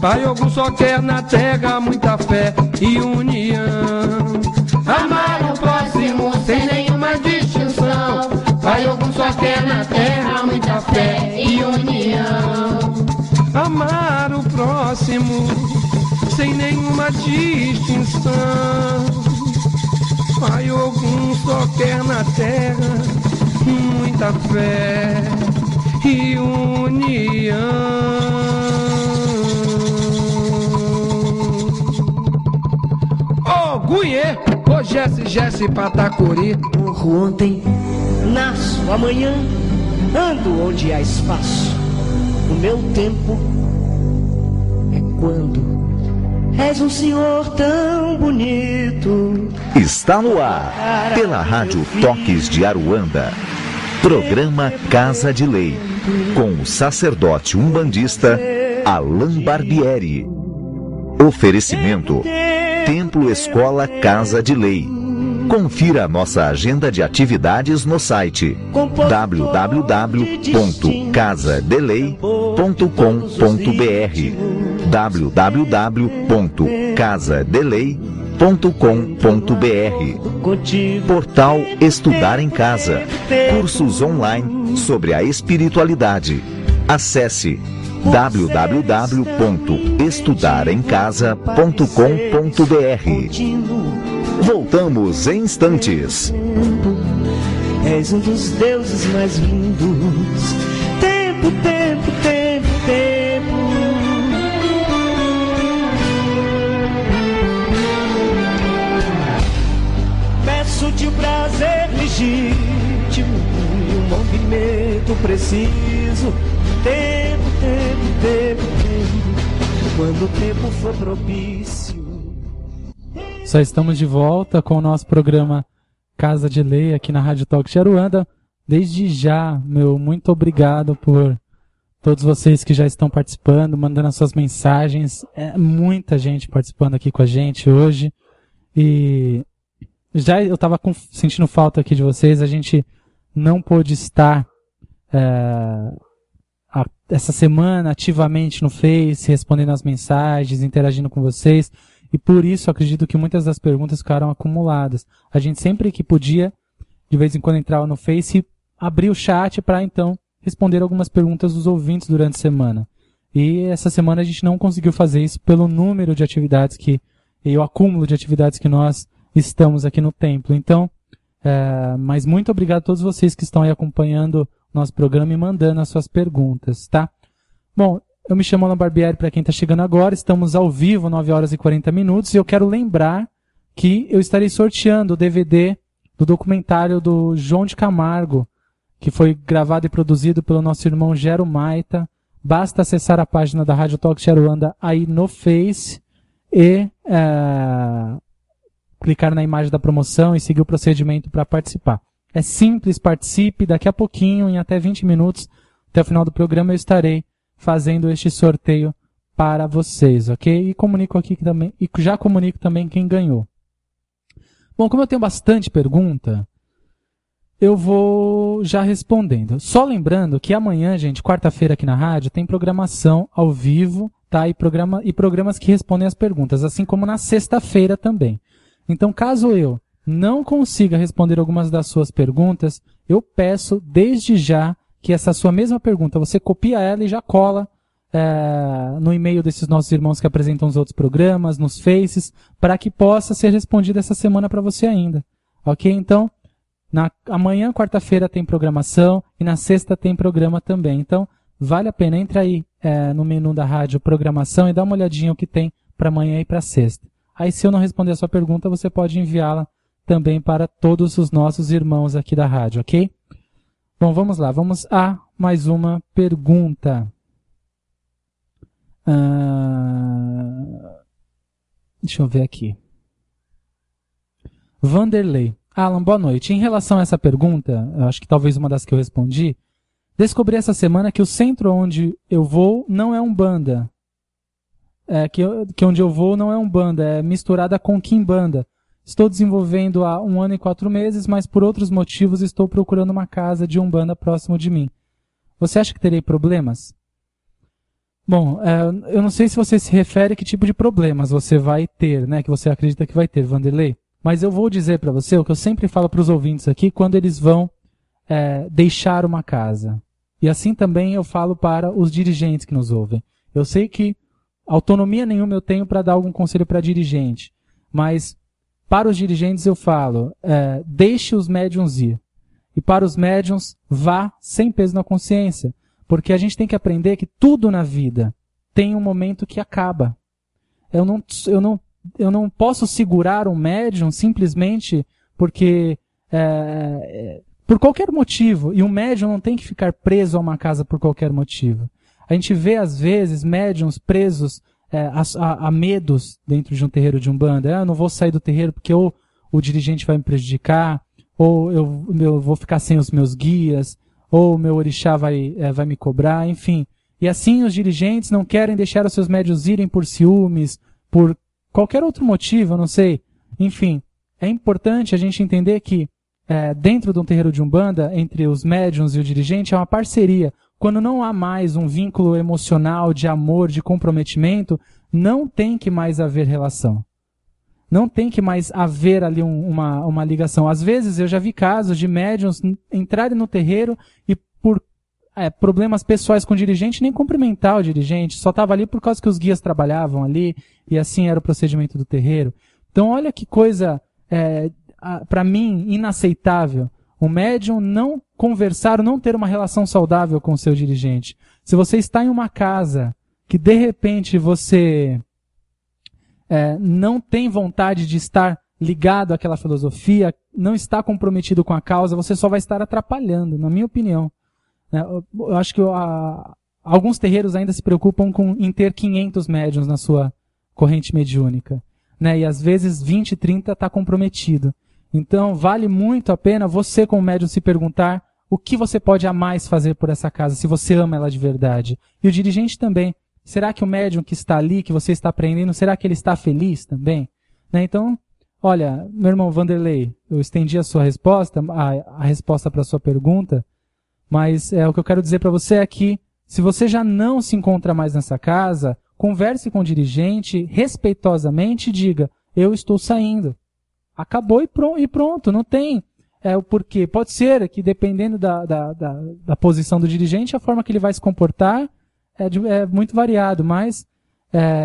Pai Ogum só quer na terra muita fé e união. Amar o próximo sem nenhuma distinção. Pai Ogum só quer na terra muita fé e união. Amar o próximo sem nenhuma distinção. Pai Ogum só quer na terra muita fé e união. Ogunhê, ô Jesse Patacuri.
Morro ontem, nasço amanhã, ando onde há espaço. O meu tempo é quando és um senhor tão bonito.
Está no ar, pela Rádio Toques de Aruanda, programa Casa de Lei, com o sacerdote umbandista Alain Barbieri. Oferecimento: Templo Escola Casa de Lei. Confira a nossa agenda de atividades no site www.casadelei.com.br www.casadelei.com.br. Portal Estudar em Casa. Cursos online sobre a espiritualidade. Acesse www.estudaremcasa.com.br. Voltamos em instantes.
És um dos deuses mais lindos. Tempo, tempo, tempo, tempo. Peço-te o prazer legítimo momento preciso. Tempo, tempo, tempo, tempo, quando o tempo for propício.
Só estamos de volta com o nosso programa Casa de Lei aqui na Rádio Talk de Aruanda. Desde já, meu muito obrigado por todos vocês que já estão participando, mandando as suas mensagens. É muita gente participando aqui com a gente hoje. E já eu estava sentindo falta aqui de vocês. A gente não pôde estar essa semana ativamente no Face, respondendo as mensagens, interagindo com vocês. E por isso acredito que muitas das perguntas ficaram acumuladas. A gente sempre que podia, de vez em quando entrava no Face e abria o chat para então responder algumas perguntas dos ouvintes durante a semana. E essa semana a gente não conseguiu fazer isso pelo número de atividades e o acúmulo de atividades que nós estamos aqui no templo. Então, mas muito obrigado a todos vocês que estão aí acompanhando o nosso programa e mandando as suas perguntas, tá? Bom, eu me chamo Alan Barbieri, para quem está chegando agora, estamos ao vivo, 9 horas e 40 minutos, e eu quero lembrar que eu estarei sorteando o DVD do documentário do João de Camargo, que foi gravado e produzido pelo nosso irmão Gero Maita. Basta acessar a página da Rádio Talk de Aruanda aí no Face e clicar na imagem da promoção e seguir o procedimento para participar. É simples, participe, daqui a pouquinho, em até 20 minutos, até o final do programa eu estarei fazendo este sorteio para vocês, ok? E comunico aqui também, e já comunico também quem ganhou. Bom, como eu tenho bastante pergunta, eu vou já respondendo. Só lembrando que amanhã, gente, quarta-feira aqui na rádio, tem programação ao vivo, tá? E programas que respondem as perguntas, assim como na sexta-feira também. Então, caso eu não consiga responder algumas das suas perguntas, eu peço desde já que essa sua mesma pergunta, você copia ela e já cola no e-mail desses nossos irmãos que apresentam os outros programas, nos Faces, para que possa ser respondida essa semana para você ainda. Ok? Então, amanhã, quarta-feira, tem programação e na sexta tem programa também. Então, vale a pena, entra aí no menu da rádio programação e dá uma olhadinha o que tem para amanhã e para sexta. Aí, se eu não responder a sua pergunta, você pode enviá-la também para todos os nossos irmãos aqui da rádio, ok? Bom, vamos lá. Vamos a mais uma pergunta. Deixa eu ver aqui. Vanderlei. Alan, boa noite. Em relação a essa pergunta, eu acho que talvez uma das que eu respondi, descobri essa semana que o centro onde eu vou não é Umbanda. Que onde eu vou não é Umbanda, é misturada com Quimbanda. Estou desenvolvendo há 1 ano e 4 meses, mas por outros motivos estou procurando uma casa de Umbanda próximo de mim. Você acha que terei problemas? Bom, eu não sei se você se refere a que tipo de problemas você vai ter, né? Que você acredita que vai ter, Vanderlei. Mas eu vou dizer para você o que eu sempre falo para os ouvintes aqui quando eles vão deixar uma casa. E assim também eu falo para os dirigentes que nos ouvem. Eu sei que autonomia nenhuma eu tenho para dar algum conselho para dirigente, mas para os dirigentes eu falo, deixe os médiuns ir. E para os médiuns, vá sem peso na consciência. Porque a gente tem que aprender que tudo na vida tem um momento que acaba. Eu não posso segurar um médium simplesmente porque por qualquer motivo. E um médium não tem que ficar preso a uma casa por qualquer motivo. A gente vê, às vezes, médiuns presos a medos dentro de um terreiro de Umbanda. Eu não vou sair do terreiro porque ou o dirigente vai me prejudicar, ou eu vou ficar sem os meus guias, ou o meu orixá vai me cobrar, enfim. E assim os dirigentes não querem deixar os seus médiuns irem por ciúmes, por qualquer outro motivo, eu não sei. Enfim, é importante a gente entender que dentro de um terreiro de Umbanda, entre os médiuns e o dirigente, é uma parceria. Quando não há mais um vínculo emocional, de amor, de comprometimento, não tem que mais haver relação. Não tem que mais haver ali uma ligação. Às vezes eu já vi casos de médiuns entrarem no terreiro e por problemas pessoais com o dirigente, nem cumprimentar o dirigente, só estava ali por causa que os guias trabalhavam ali e assim era o procedimento do terreiro. Então olha que coisa, para mim, inaceitável. O médium não conversar, não ter uma relação saudável com o seu dirigente. Se você está em uma casa que de repente você não tem vontade de estar ligado àquela filosofia, não está comprometido com a causa, você só vai estar atrapalhando, na minha opinião. né? Eu acho que alguns terreiros ainda se preocupam em ter 500 médiuns na sua corrente mediúnica, né? E às vezes 20, 30 está comprometido. Então vale muito a pena você, como médium, se perguntar o que você pode a mais fazer por essa casa, se você ama ela de verdade. E o dirigente também. Será que o médium que está ali, que você está aprendendo, será que ele está feliz também? Né? Então, olha, meu irmão Vanderlei, eu estendi a sua resposta, a resposta para a sua pergunta, mas o que eu quero dizer para você é que, se você já não se encontra mais nessa casa, converse com o dirigente, respeitosamente, e diga, eu estou saindo. Acabou e pronto, não tem o porquê. Pode ser que, dependendo da posição do dirigente, a forma que ele vai se comportar é muito variado, mas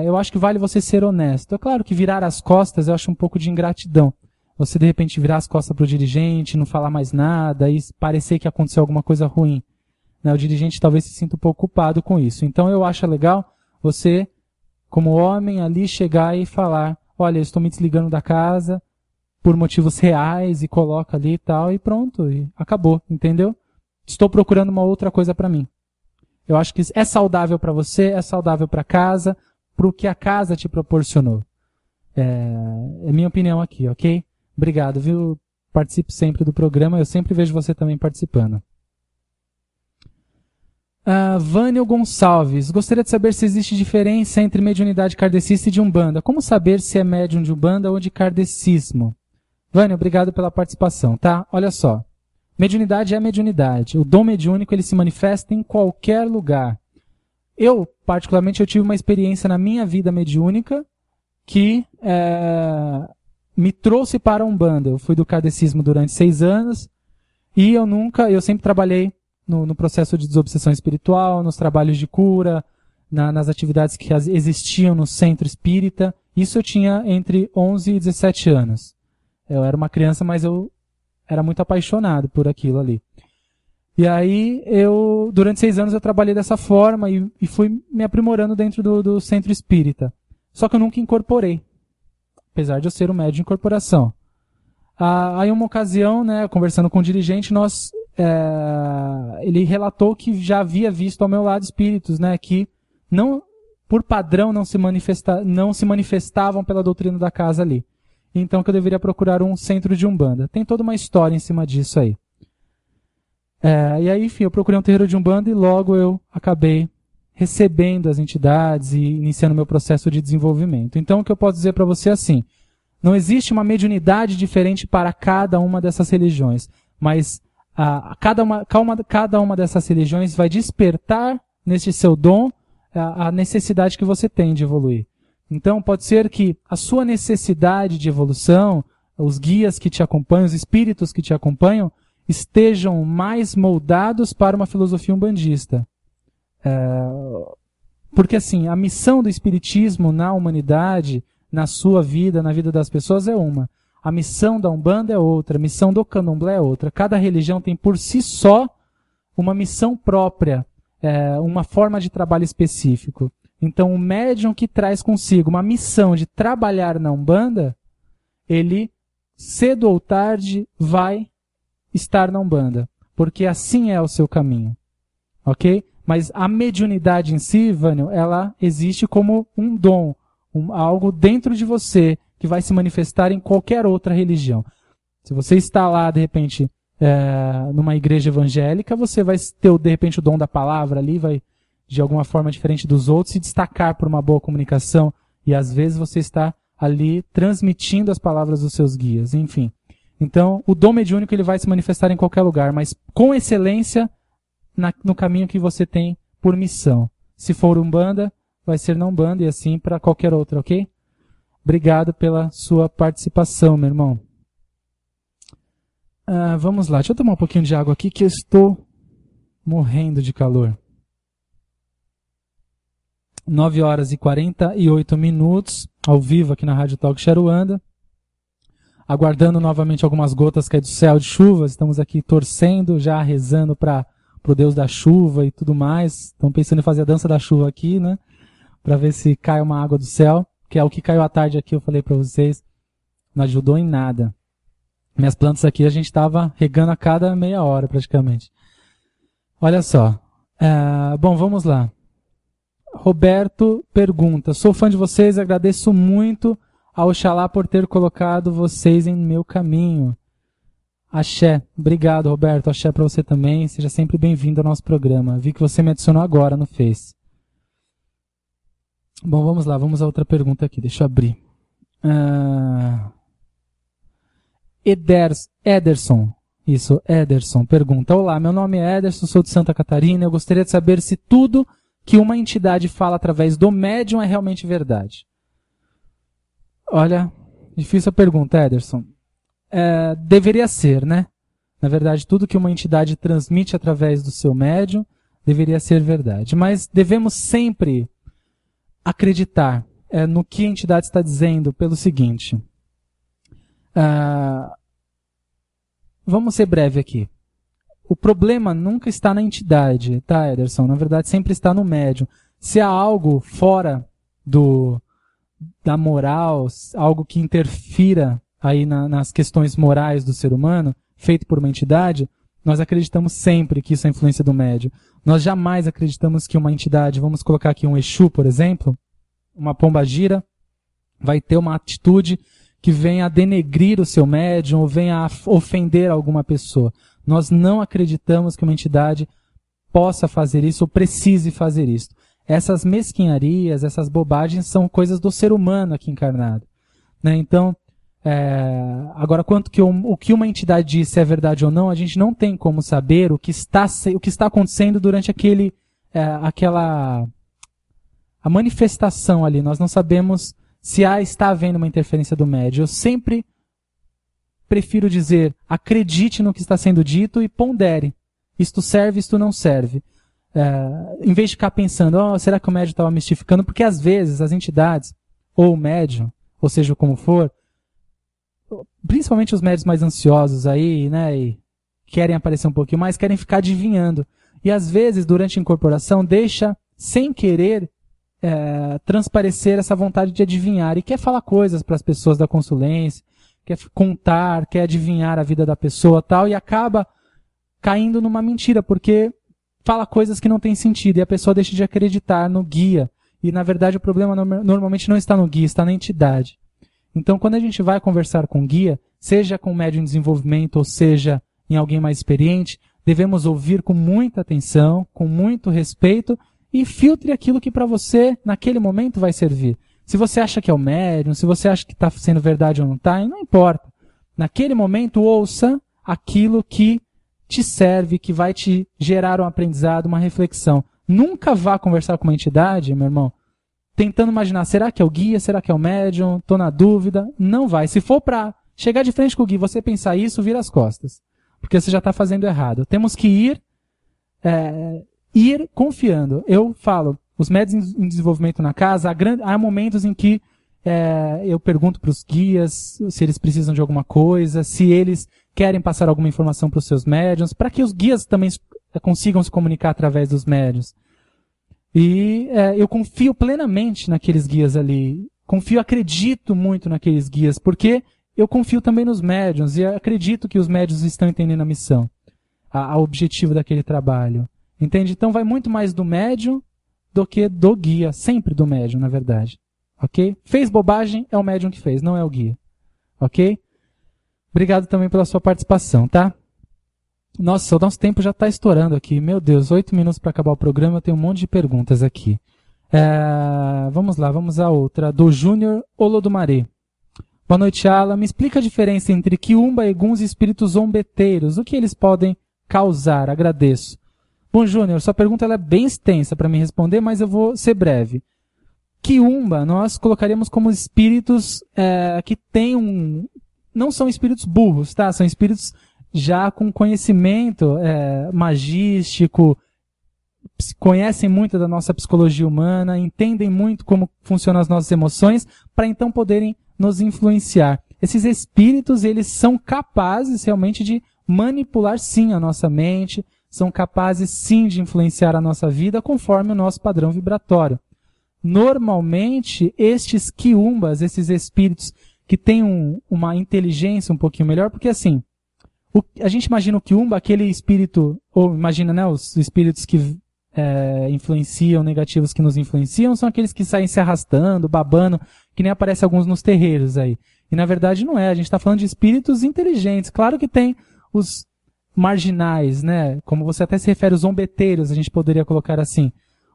eu acho que vale você ser honesto. É claro que virar as costas eu acho um pouco de ingratidão. Você, de repente, virar as costas para o dirigente, não falar mais nada e parecer que aconteceu alguma coisa ruim. Né? O dirigente talvez se sinta um pouco culpado com isso. Então eu acho legal você, como homem, ali chegar e falar, olha, eu estou me desligando da casa por motivos reais, e coloca ali e tal, e pronto, e acabou, entendeu? Estou procurando uma outra coisa para mim. Eu acho que é saudável para você, é saudável para casa, para o que a casa te proporcionou. É minha opinião aqui, ok? Obrigado, viu? Participe sempre do programa, eu sempre vejo você também participando. Vânio Gonçalves, gostaria de saber se existe diferença entre mediunidade kardecista e de Umbanda. Como saber se é médium de Umbanda ou de kardecismo? Vânio, obrigado pela participação, tá? Olha só. Mediunidade é mediunidade. O dom mediúnico, ele se manifesta em qualquer lugar. Eu, particularmente, eu tive uma experiência na minha vida mediúnica que me trouxe para a Umbanda. Eu fui do kardecismo durante 6 anos e eu sempre trabalhei no processo de desobsessão espiritual, nos trabalhos de cura, nas atividades que existiam no centro espírita. Isso eu tinha entre 11 e 17 anos. Eu era uma criança, mas eu era muito apaixonado por aquilo ali. E aí, durante 6 anos eu trabalhei dessa forma e fui me aprimorando dentro do centro espírita. Só que eu nunca incorporei, apesar de eu ser um médium de incorporação. Aí, uma ocasião, né, conversando com o dirigente, ele relatou que já havia visto ao meu lado espíritos, né, que não, por padrão não se manifestavam pela doutrina da casa ali. Então que eu deveria procurar um centro de Umbanda. Tem toda uma história em cima disso aí. E aí, enfim, eu procurei um terreiro de Umbanda e logo eu acabei recebendo as entidades e iniciando meu processo de desenvolvimento. Então o que eu posso dizer para você é assim, não existe uma mediunidade diferente para cada uma dessas religiões, mas cada uma dessas religiões vai despertar nesse seu dom a necessidade que você tem de evoluir. Então pode ser que a sua necessidade de evolução, os guias que te acompanham, os espíritos que te acompanham, estejam mais moldados para uma filosofia umbandista. Porque assim, a missão do espiritismo na humanidade, na sua vida, na vida das pessoas é uma. A missão da Umbanda é outra, a missão do Candomblé é outra. Cada religião tem por si só uma missão própria, uma forma de trabalho específico. Então o médium que traz consigo uma missão de trabalhar na Umbanda, ele cedo ou tarde vai estar na Umbanda, porque assim é o seu caminho, ok? Mas a mediunidade em si, Vânio, ela existe como um dom, algo dentro de você que vai se manifestar em qualquer outra religião. Se você está lá, de repente, numa igreja evangélica, você vai ter, de repente, o dom da palavra ali, vai, de alguma forma diferente dos outros, se destacar por uma boa comunicação, e às vezes você está ali transmitindo as palavras dos seus guias, enfim. Então, o dom mediúnico ele vai se manifestar em qualquer lugar, mas com excelência no caminho que você tem por missão. Se for Umbanda, vai ser na Umbanda e assim para qualquer outra, ok? Obrigado pela sua participação, meu irmão. Vamos lá, deixa eu tomar um pouquinho de água aqui que eu estou morrendo de calor. 9 horas e 48 minutos, ao vivo aqui na Rádio Talk Sharuanda. Aguardando novamente algumas gotas cair do céu de chuva. Estamos aqui torcendo, já rezando para o Deus da chuva e tudo mais. Estamos pensando em fazer a dança da chuva aqui, né? Para ver se cai uma água do céu. Que é o que caiu à tarde aqui, eu falei para vocês. Não ajudou em nada. Minhas plantas aqui a gente estava regando a cada meia hora praticamente. Olha só. Bom, vamos lá. Roberto pergunta: sou fã de vocês, agradeço muito ao Oxalá por ter colocado vocês em meu caminho. Axé. Obrigado, Roberto. Axé pra você também. Seja sempre bem-vindo ao nosso programa. Vi que você me adicionou agora no Face. Bom, vamos lá. Vamos a outra pergunta aqui. Deixa eu abrir. Ederson. Isso, Ederson pergunta: olá, meu nome é Ederson, sou de Santa Catarina. Eu gostaria de saber se tudo que uma entidade fala através do médium é realmente verdade. Olha, difícil a pergunta, Ederson. Deveria ser, né? Na verdade, tudo que uma entidade transmite através do seu médium deveria ser verdade. Mas devemos sempre acreditar no que a entidade está dizendo pelo seguinte. Vamos ser breve aqui. O problema nunca está na entidade, tá, Ederson? Na verdade, sempre está no médium. Se há algo fora da moral, algo que interfira aí nas questões morais do ser humano, feito por uma entidade, nós acreditamos sempre que isso é influência do médium. Nós jamais acreditamos que uma entidade, vamos colocar aqui um Exu, por exemplo, uma pombagira, vai ter uma atitude que venha a denegrir o seu médium ou venha a ofender alguma pessoa. Nós não acreditamos que uma entidade possa fazer isso ou precise fazer isso. Essas mesquinharias, essas bobagens são coisas do ser humano aqui encarnado. Né? Então, agora, quanto que o que uma entidade diz, se é verdade ou não, a gente não tem como saber o que está acontecendo durante a manifestação ali. Nós não sabemos se está havendo uma interferência do médium. Eu sempre prefiro dizer, acredite no que está sendo dito e pondere. Isto serve, isto não serve. Em vez de ficar pensando, será que o médium estava mistificando? Porque às vezes as entidades, ou o médium, ou seja como for, principalmente os médios mais ansiosos aí, né, e querem aparecer um pouquinho mais, querem ficar adivinhando. E às vezes, durante a incorporação, deixa, sem querer, transparecer essa vontade de adivinhar e quer falar coisas para as pessoas da consulência, quer contar, quer adivinhar a vida da pessoa tal, e acaba caindo numa mentira, porque fala coisas que não têm sentido e a pessoa deixa de acreditar no guia. E na verdade o problema normalmente não está no guia, está na entidade. Então quando a gente vai conversar com o guia, seja com o médium em desenvolvimento ou seja em alguém mais experiente, devemos ouvir com muita atenção, com muito respeito, e filtre aquilo que para você, naquele momento, vai servir. Se você acha que é o médium, se você acha que está sendo verdade ou não está, não importa. Naquele momento, ouça aquilo que te serve, que vai te gerar um aprendizado, uma reflexão. Nunca vá conversar com uma entidade, meu irmão, tentando imaginar, será que é o guia, será que é o médium, estou na dúvida. Não vai. Se for para chegar de frente com o guia, você pensar isso, vira as costas. Porque você já está fazendo errado. Temos que ir confiando. Eu falo, os médios em desenvolvimento na casa, há momentos em que eu pergunto para os guias se eles precisam de alguma coisa, se eles querem passar alguma informação para os seus médiuns, para que os guias também consigam se comunicar através dos médiuns. E eu confio plenamente naqueles guias ali. Acredito muito naqueles guias, porque eu confio também nos médiuns e acredito que os médiuns estão entendendo a missão, o objetivo daquele trabalho. Entende? Então vai muito mais do médium do que do guia. Sempre do médium, na verdade. Ok? Fez bobagem, é o médium que fez, não é o guia. Ok? Obrigado também pela sua participação, tá? Nossa, o nosso tempo já está estourando aqui. Meu Deus, 8 minutos para acabar o programa, eu tenho um monte de perguntas aqui. Vamos lá, vamos a outra. Do Júnior Olodumaré. Boa noite, Ala. Me explica a diferença entre quiumba, eguns e espíritos zombeteiros. O que eles podem causar? Agradeço. Bom, Júnior, sua pergunta ela é bem extensa para me responder, mas eu vou ser breve. Quiumba, nós colocaríamos como espíritos que têm não são espíritos burros, tá? São espíritos já com conhecimento magístico, conhecem muito da nossa psicologia humana, entendem muito como funcionam as nossas emoções, para então poderem nos influenciar. Esses espíritos, eles são capazes realmente de manipular sim a nossa mente, são capazes sim de influenciar a nossa vida conforme o nosso padrão vibratório. Normalmente, estes quiumbas, esses espíritos que têm uma inteligência um pouquinho melhor, porque assim, A gente imagina o quiumba, aquele espírito, ou imagina, né, os espíritos que influenciam, negativos que nos influenciam, são aqueles que saem se arrastando, babando, que nem aparece alguns nos terreiros aí. E na verdade não é, a gente está falando de espíritos inteligentes. Claro que tem os marginais, né, como você até se refere, os zombeteiros, a gente poderia colocar assim.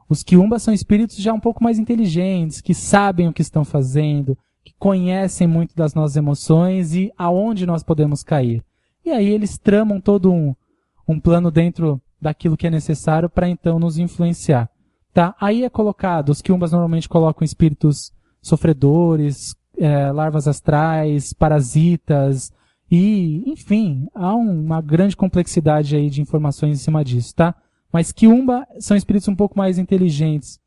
Os quiumbas são espíritos já um pouco mais inteligentes, que sabem o que estão fazendo, que conhecem muito das nossas emoções e aonde nós podemos cair. E aí eles tramam todo um plano dentro daquilo que é necessário para então nos influenciar. Tá? Aí é colocado, os quiumbas normalmente colocam espíritos sofredores, larvas astrais, parasitas, e, enfim, há uma grande complexidade aí de informações em cima disso, tá? Mas quiumba são espíritos um pouco mais inteligentes.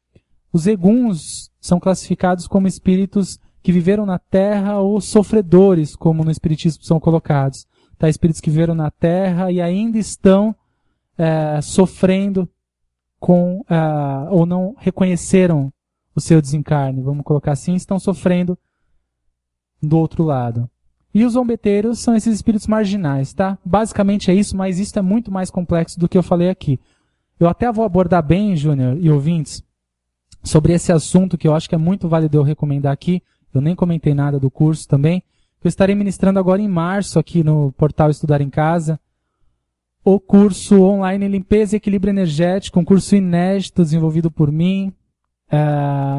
Os eguns são classificados como espíritos que viveram na Terra ou sofredores, como no espiritismo são colocados. Tá? Espíritos que viveram na Terra e ainda estão sofrendo ou não reconheceram o seu desencarne, vamos colocar assim, estão sofrendo do outro lado. E os zombeteiros são esses espíritos marginais, tá? Basicamente é isso, mas isso é muito mais complexo do que eu falei aqui. Eu até vou abordar bem, Júnior e ouvintes, sobre esse assunto que eu acho que é muito válido eu recomendar aqui. Eu nem comentei nada do curso também. Eu estarei ministrando agora em março aqui no portal Estudar em Casa o curso online Limpeza e Equilíbrio Energético, um curso inédito desenvolvido por mim.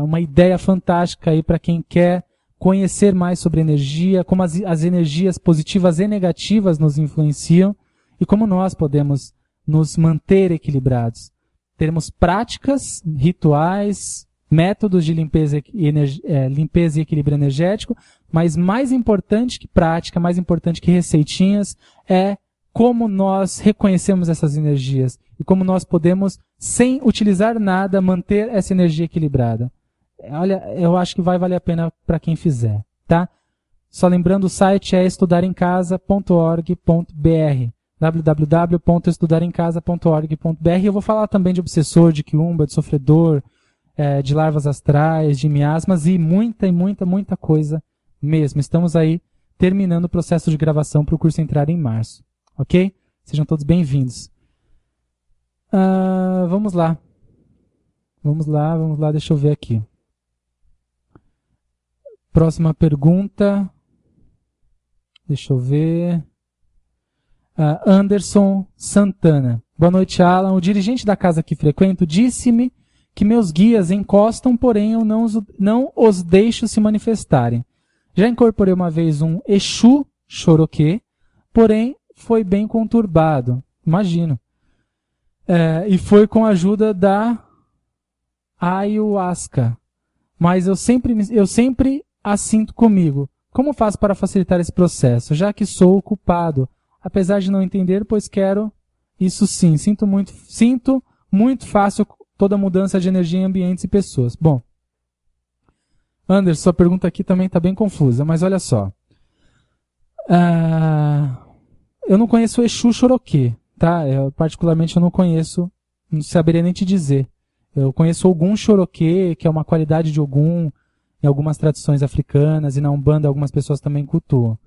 Uma ideia fantástica aí para quem quer conhecer mais sobre energia, como as energias positivas e negativas nos influenciam e como nós podemos nos manter equilibrados. Teremos práticas, rituais, métodos de limpeza e equilíbrio energético, mas mais importante que prática, mais importante que receitinhas, é como nós reconhecemos essas energias e como nós podemos, sem utilizar nada, manter essa energia equilibrada. Olha, eu acho que vai valer a pena para quem fizer, tá? Só lembrando, o site é estudaremcasa.org.br, www.estudaremcasa.org.br. Eu vou falar também de obsessor, de quiumba, de sofredor, de larvas astrais, de miasmas e muita coisa mesmo. Estamos aí terminando o processo de gravação para o curso entrar em março, ok? Sejam todos bem-vindos. Vamos lá, deixa eu ver aqui. Próxima pergunta. Deixa eu ver. Anderson Santana. Boa noite, Alan. O dirigente da casa que frequento disse-me que meus guias encostam, porém eu não os deixo se manifestarem. Já incorporei uma vez um Exu Choroquê, porém foi bem conturbado. Imagino. E foi com a ajuda da ayahuasca. Mas eu sempre a sinto comigo. Como faço para facilitar esse processo, já que sou o culpado? Apesar de não entender, pois quero isso sim. Sinto muito fácil toda mudança de energia em ambientes e pessoas. Bom, Anderson, sua pergunta aqui também está bem confusa, mas olha só. Eu não conheço o Exu Choroquê, tá? Particularmente eu não conheço, não saberia nem te dizer. Eu conheço Ogum Choroquê, que é uma qualidade de Ogum em algumas tradições africanas, e na Umbanda algumas pessoas também cultuam.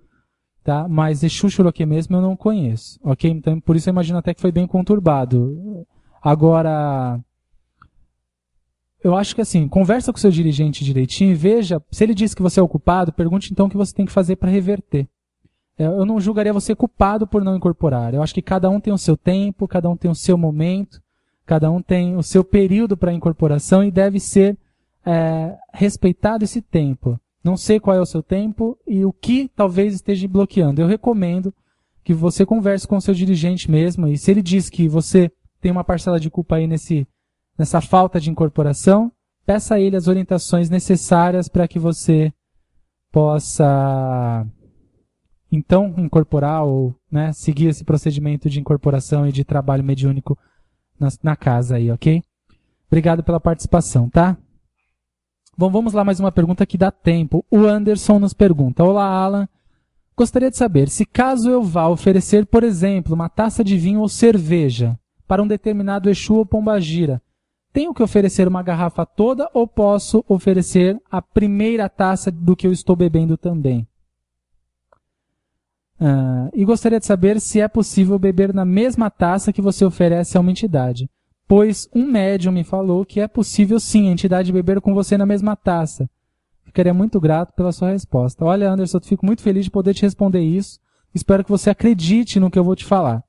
Tá? Mas Exu Choroquê mesmo eu não conheço, ok? Então por isso eu imagino até que foi bem conturbado. Agora, eu acho que assim, conversa com o seu dirigente direitinho e veja, se ele diz que você é o culpado, pergunte então o que você tem que fazer para reverter. Eu não julgaria você culpado por não incorporar. Eu acho que cada um tem o seu tempo, cada um tem o seu momento, cada um tem o seu período para incorporação e deve ser respeitado esse tempo. Não sei qual é o seu tempo e o que talvez esteja bloqueando. Eu recomendo que você converse com o seu dirigente mesmo, e se ele diz que você tem uma parcela de culpa aí nessa falta de incorporação, peça a ele as orientações necessárias para que você possa então incorporar ou seguir esse procedimento de incorporação e de trabalho mediúnico na casa aí, ok? Obrigado pela participação, tá? Bom, vamos lá, mais uma pergunta que dá tempo. O Anderson nos pergunta: olá, Alan. Gostaria de saber se caso eu vá oferecer, por exemplo, uma taça de vinho ou cerveja para um determinado Exu ou Pombagira, tenho que oferecer uma garrafa toda ou posso oferecer a primeira taça do que eu estou bebendo também? E gostaria de saber se é possível beber na mesma taça que você oferece a uma entidade, pois um médium me falou que é possível sim a entidade beber com você na mesma taça. Ficaria muito grato pela sua resposta. Olha, Anderson, eu fico muito feliz de poder te responder isso. Espero que você acredite no que eu vou te falar.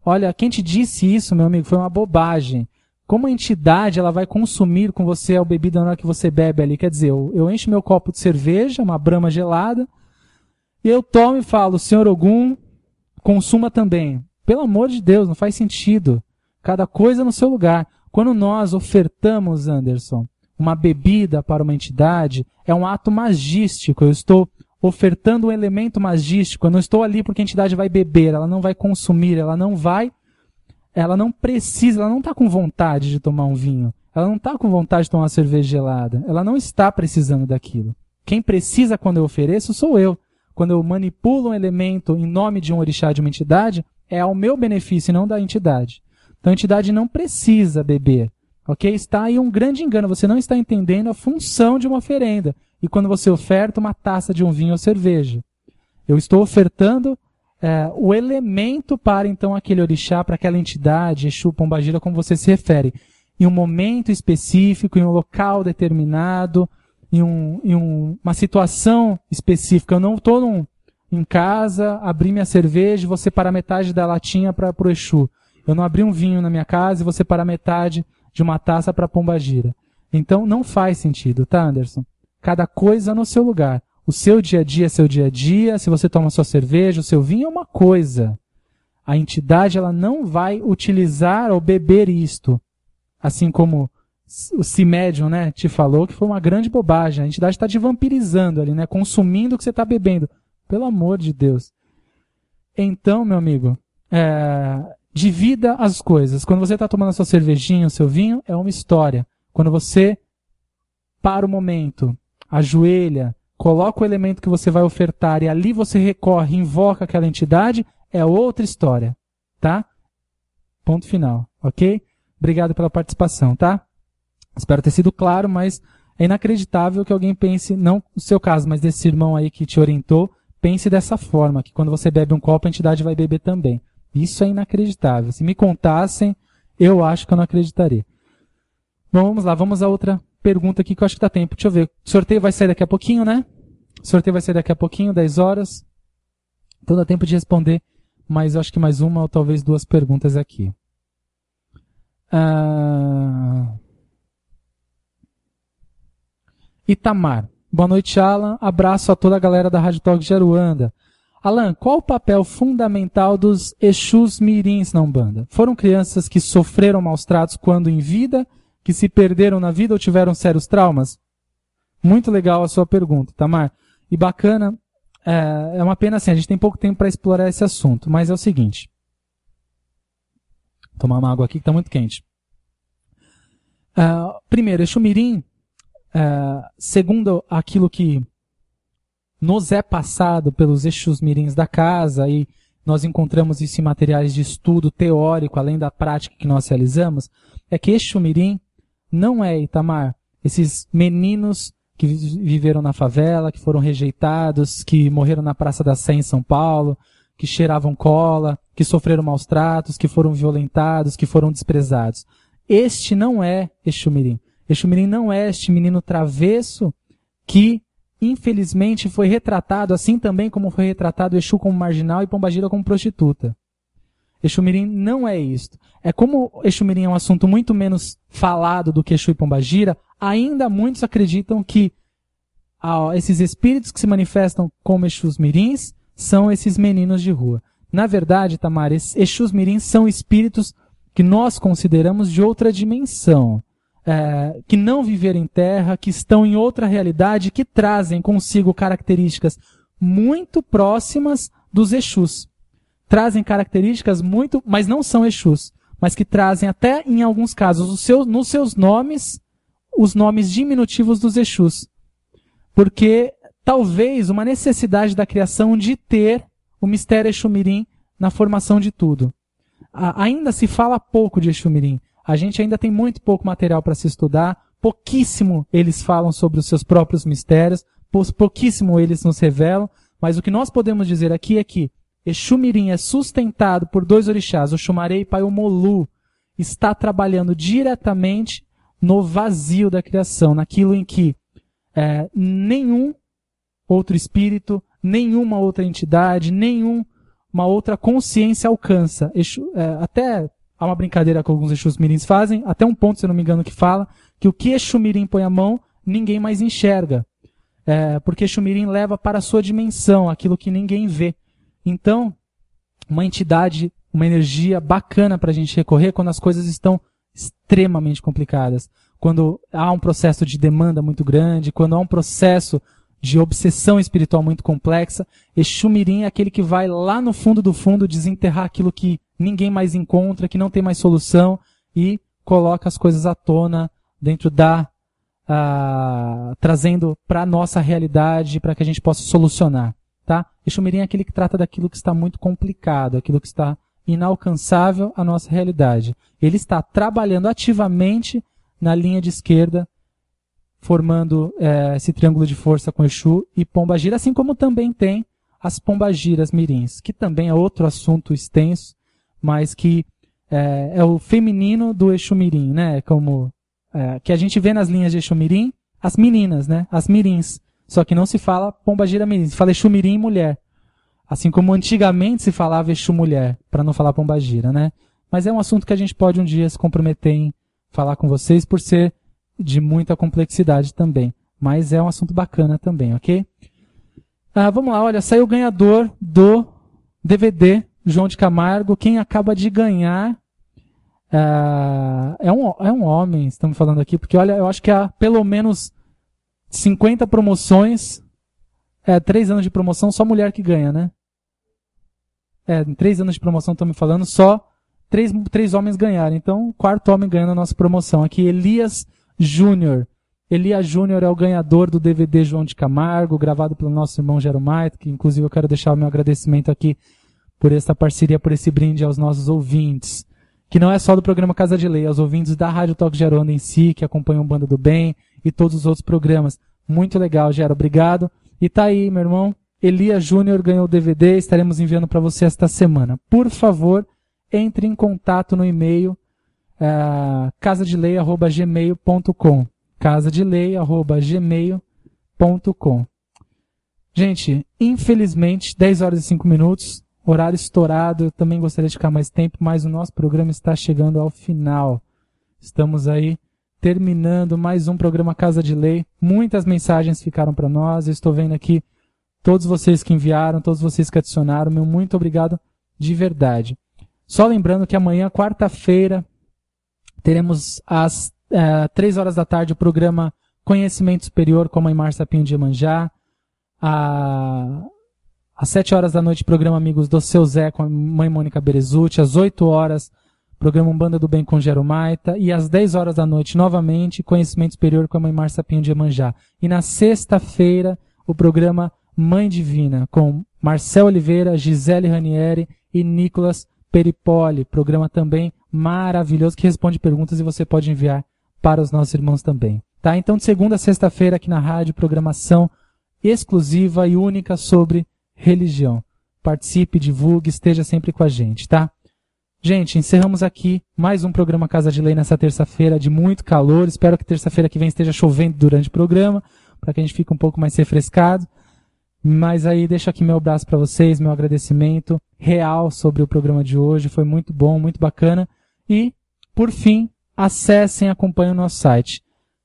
Olha, quem te disse isso, meu amigo, foi uma bobagem. Como a entidade ela vai consumir com você a bebida na hora que você bebe ali? Quer dizer, eu encho meu copo de cerveja, uma Brahma gelada, e eu tomo e falo, Senhor Ogum, consuma também. Pelo amor de Deus, não faz sentido. Cada coisa no seu lugar. Quando nós ofertamos, Anderson, uma bebida para uma entidade, é um ato magístico. Eu estou ofertando um elemento magístico. Eu não estou ali porque a entidade vai beber, ela não vai consumir, ela não precisa, ela não está com vontade de tomar um vinho. Ela não está com vontade de tomar uma cerveja gelada. Ela não está precisando daquilo. Quem precisa quando eu ofereço sou eu. Quando eu manipulo um elemento em nome de um orixá, de uma entidade, é ao meu benefício e não da entidade. Então a entidade não precisa beber. Ok? Está aí um grande engano. Você não está entendendo a função de uma oferenda. E quando você oferta uma taça de um vinho ou cerveja, eu estou ofertando o elemento para então aquele orixá, para aquela entidade, Exu, Pombagira, como você se refere. Em um momento específico, em um local determinado, em uma situação específica. Eu não estou em casa, abri minha cerveja e vou separar metade da latinha para o Exu. Eu não abri um vinho na minha casa e vou separar metade de uma taça para Pombagira. Então não faz sentido, tá, Anderson? Cada coisa no seu lugar. O seu dia a dia é seu dia a dia. Se você toma sua cerveja, o seu vinho é uma coisa. A entidade ela não vai utilizar ou beber isto. Assim como o Cimédium, né, te falou que foi uma grande bobagem. A entidade está te vampirizando ali, né, consumindo o que você está bebendo. Pelo amor de Deus. Então, meu amigo, divida as coisas. Quando você está tomando a sua cervejinha, o seu vinho, é uma história. Quando você para o momento, ajoelha, coloca o elemento que você vai ofertar e ali você recorre, invoca aquela entidade, é outra história, tá? Ponto final, ok? Obrigado pela participação, tá? Espero ter sido claro, mas é inacreditável que alguém pense, não no seu caso, mas desse irmão aí que te orientou, pense dessa forma, que quando você bebe um copo, a entidade vai beber também. Isso é inacreditável. Se me contassem, eu acho que eu não acreditaria. Bom, vamos lá, vamos a outra pergunta aqui que eu acho que dá tempo. Deixa eu ver. O sorteio vai sair daqui a pouquinho, né? O sorteio vai sair daqui a pouquinho, 10 horas. Então dá tempo de responder, mas eu acho que mais uma ou talvez duas perguntas aqui. Itamar. Boa noite, Alan. Abraço a toda a galera da Rádio Talk de Aruanda. Alan, qual o papel fundamental dos Exus Mirins na Umbanda? Foram crianças que sofreram maus tratos quando em vida, que se perderam na vida ou tiveram sérios traumas? Muito legal a sua pergunta, Tamar. E bacana, é uma pena assim, a gente tem pouco tempo para explorar esse assunto, mas é o seguinte. Vou tomar uma água aqui que está muito quente. Primeiro, Exu Mirim, segundo aquilo que nos é passado pelos Exus Mirins da casa, e nós encontramos isso em materiais de estudo teórico, além da prática que nós realizamos, é que Exu Mirim não é, Itamar, esses meninos que viveram na favela, que foram rejeitados, que morreram na Praça da Sé em São Paulo, que cheiravam cola, que sofreram maus tratos, que foram violentados, que foram desprezados. Este não é Exu Mirim. Exu Mirim não é este menino travesso que, infelizmente, foi retratado, assim também como foi retratado Exu como marginal e Pombagira como prostituta. Exu Mirim não é isto. É como Exu Mirim é um assunto muito menos falado do que Exu e Pombagira, ainda muitos acreditam que esses espíritos que se manifestam como Exus Mirins são esses meninos de rua. Na verdade, Tamar, esses Exus Mirins são espíritos que nós consideramos de outra dimensão, que não viveram em terra, que estão em outra realidade, que trazem consigo características muito próximas dos Exus. Trazem características muito, mas não são Exus, mas que trazem até, em alguns casos, nos seus nomes, os nomes diminutivos dos Exus. Porque talvez uma necessidade da criação de ter o mistério Exu Mirim na formação de tudo. Ainda se fala pouco de Exu Mirim. A gente ainda tem muito pouco material para se estudar, pouquíssimo eles falam sobre os seus próprios mistérios, pouquíssimo eles nos revelam, Mas o que nós podemos dizer aqui é que Exu Mirim é sustentado por 2 orixás, Oxumaré e Paiomolu, está trabalhando diretamente no vazio da criação, naquilo em que nenhum outro espírito, nenhuma outra entidade, nenhuma outra consciência alcança. Até há uma brincadeira que alguns Exus Mirins fazem, até um ponto, se eu não me engano, que fala que o que Exu Mirim põe a mão, ninguém mais enxerga. Porque Exu Mirim leva para a sua dimensão, aquilo que ninguém vê. Então, uma entidade, uma energia bacana para a gente recorrer quando as coisas estão extremamente complicadas. Quando há um processo de demanda muito grande, quando há um processo de obsessão espiritual muito complexa, Exu Mirim é aquele que vai lá no fundo do fundo desenterrar aquilo que ninguém mais encontra, que não tem mais solução, e coloca as coisas à tona dentro trazendo para a nossa realidade, para que a gente possa solucionar. Tá? Exu Mirim é aquele que trata daquilo que está muito complicado, aquilo que está inalcançável à nossa realidade. Ele está trabalhando ativamente na linha de esquerda, formando esse triângulo de força com Exu e Pombagira, assim como também tem as Pombagiras Mirins, que também é outro assunto extenso, mas que é o feminino do Exu Mirim, né? Que a gente vê nas linhas de Exu Mirim, as meninas, né? As Mirins. Só que não se fala Pombagira Mirim, se fala Exu Mirim mulher. Assim como antigamente se falava Exu mulher, para não falar Pombagira, né? Mas é um assunto que a gente pode um dia se comprometer em falar com vocês, por ser de muita complexidade também. Mas é um assunto bacana também, ok? Vamos lá, olha, saiu o ganhador do DVD João de Camargo. Quem acaba de ganhar é um homem, estamos falando aqui, porque olha, eu acho que há pelo menos 50 promoções, 3 anos de promoção, só mulher que ganha, né? Em 3 anos de promoção, estamos falando, só 3 homens ganharam. Então, o 4º homem ganhando a nossa promoção. Aqui, Elias Júnior. Elias Júnior é o ganhador do DVD João de Camargo, gravado pelo nosso irmão Jeromaito, que inclusive eu quero deixar o meu agradecimento aqui por essa parceria, por esse brinde aos nossos ouvintes. Que não é só do programa Casa de Lei, aos ouvintes da Rádio Toques de Aruanda em si, que acompanham Banda do Bem e todos os outros programas. Muito legal, Gero, obrigado. E tá aí, meu irmão, Elias Júnior ganhou o DVD, estaremos enviando para você esta semana. Por favor, entre em contato no e-mail casadelei@gmail.com casadelei@gmail.com. Gente, infelizmente, 10 horas e 5 minutos, horário estourado, eu também gostaria de ficar mais tempo, mas o nosso programa está chegando ao final. Estamos aí terminando mais um programa Casa de Lei. Muitas mensagens ficaram para nós, eu estou vendo aqui todos vocês que enviaram, todos vocês que adicionaram, meu muito obrigado de verdade. Só lembrando que amanhã, quarta-feira, teremos às 3 horas da tarde o programa Conhecimento Superior com a Mãe Márcia Pinho de Iemanjá. Às 7 horas da noite, programa Amigos do Seu Zé com a Mãe Mônica Berezutti. Às 8 horas, programa Banda do Bem com Jeromaita. E às 10 horas da noite, novamente, Conhecimento Superior com a Mãe Márcia Pinho de Iemanjá. E na sexta-feira, o programa Mãe Divina com Marcel Oliveira, Gisele Ranieri e Nicolas Peripoli. Programa também maravilhoso que responde perguntas e você pode enviar para os nossos irmãos também. Tá? Então, de segunda a sexta-feira aqui na rádio, programação exclusiva e única sobre religião. Participe, divulgue, esteja sempre com a gente, tá? Gente, encerramos aqui mais um programa Casa de Lei nessa terça-feira de muito calor. Espero que terça-feira que vem esteja chovendo durante o programa, para que a gente fique um pouco mais refrescado. Mas aí deixo aqui meu abraço para vocês, meu agradecimento real sobre o programa de hoje. Foi muito bom, muito bacana. E, por fim, acessem e acompanhem o nosso site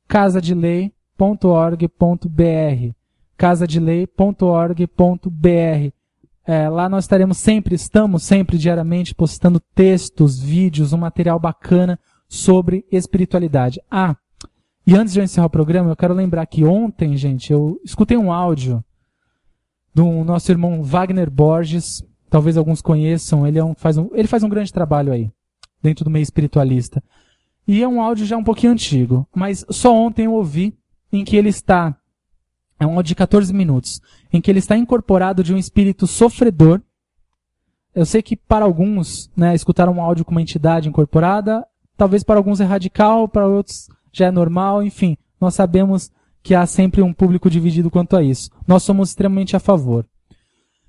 casadelei.org.br casadelei.org.br. Lá nós estamos sempre diariamente postando textos, vídeos, um material bacana sobre espiritualidade. E antes de eu encerrar o programa, eu quero lembrar que ontem, gente, eu escutei um áudio do nosso irmão Wagner Borges, talvez alguns conheçam, ele faz um grande trabalho aí, dentro do meio espiritualista. E é um áudio já um pouquinho antigo, mas só ontem eu ouvi em que ele está, é um áudio de 14 minutos, em que ele está incorporado de um espírito sofredor. Eu sei que para alguns, escutar um áudio com uma entidade incorporada, talvez para alguns é radical, para outros já é normal, enfim, nós sabemos que há sempre um público dividido quanto a isso. Nós somos extremamente a favor.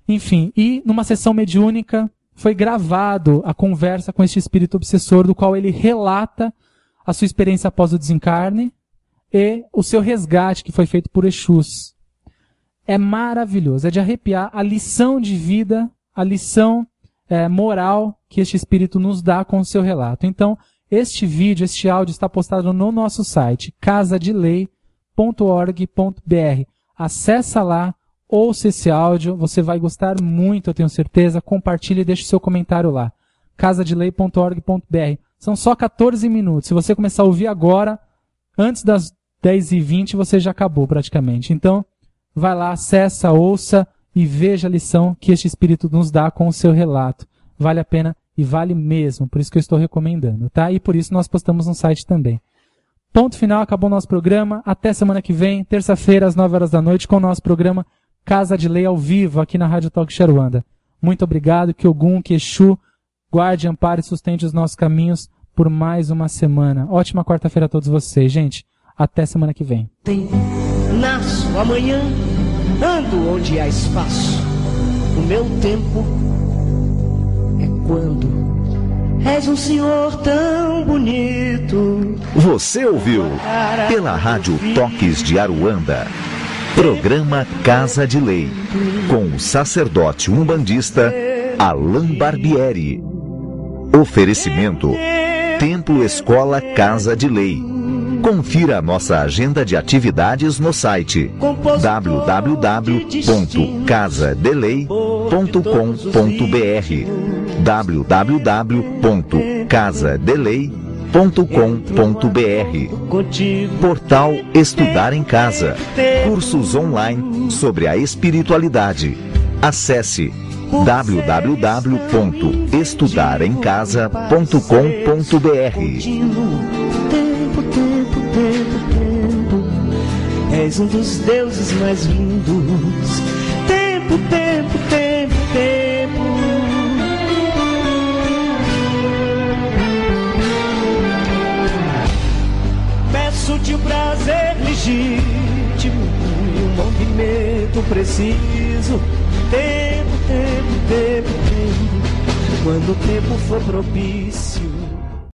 Enfim, e numa sessão mediúnica foi gravado a conversa com este espírito obsessor, do qual ele relata a sua experiência após o desencarne e o seu resgate que foi feito por Exus. É maravilhoso, é de arrepiar a lição de vida, a lição moral que este espírito nos dá com o seu relato. Então, este vídeo, este áudio está postado no nosso site, casadelei.org.br. Acessa lá, ouça esse áudio, você vai gostar muito, eu tenho certeza. Compartilhe e deixe seu comentário lá. casadelei.org.br. São só 14 minutos. Se você começar a ouvir agora, antes das 10h20, você já acabou praticamente. Então, vai lá, acessa, ouça e veja a lição que este espírito nos dá com o seu relato. Vale a pena e vale mesmo, por isso que eu estou recomendando, tá? E por isso nós postamos no site também. Ponto final, acabou o nosso programa. Até semana que vem, terça-feira, às 9 horas da noite, com o nosso programa Casa de Lei ao vivo, aqui na Rádio Talk Sharuanda. Muito obrigado, que Ogum, que Exu, guarde, ampare e sustente os nossos caminhos por mais uma semana. Ótima quarta-feira a todos vocês, gente. Até semana que vem.
Nasço amanhã, ando onde há espaço. O meu tempo é quando és um senhor tão bonito.
Você ouviu pela Rádio Toques de Aruanda, programa Casa de Lei, com o sacerdote umbandista Alain Barbieri. Oferecimento Templo Escola Casa de Lei. Confira a nossa agenda de atividades no site www.casadelei.com.br www.casadelei.com.br. Portal Estudar em Casa. Cursos online sobre a espiritualidade. Acesse www.estudaremcasa.com.br.
És um dos deuses mais lindos. Tempo, tempo, tempo, tempo. Peço-te o prazer legítimo e um movimento preciso. Tempo, tempo, tempo, tempo. Quando o tempo for propício.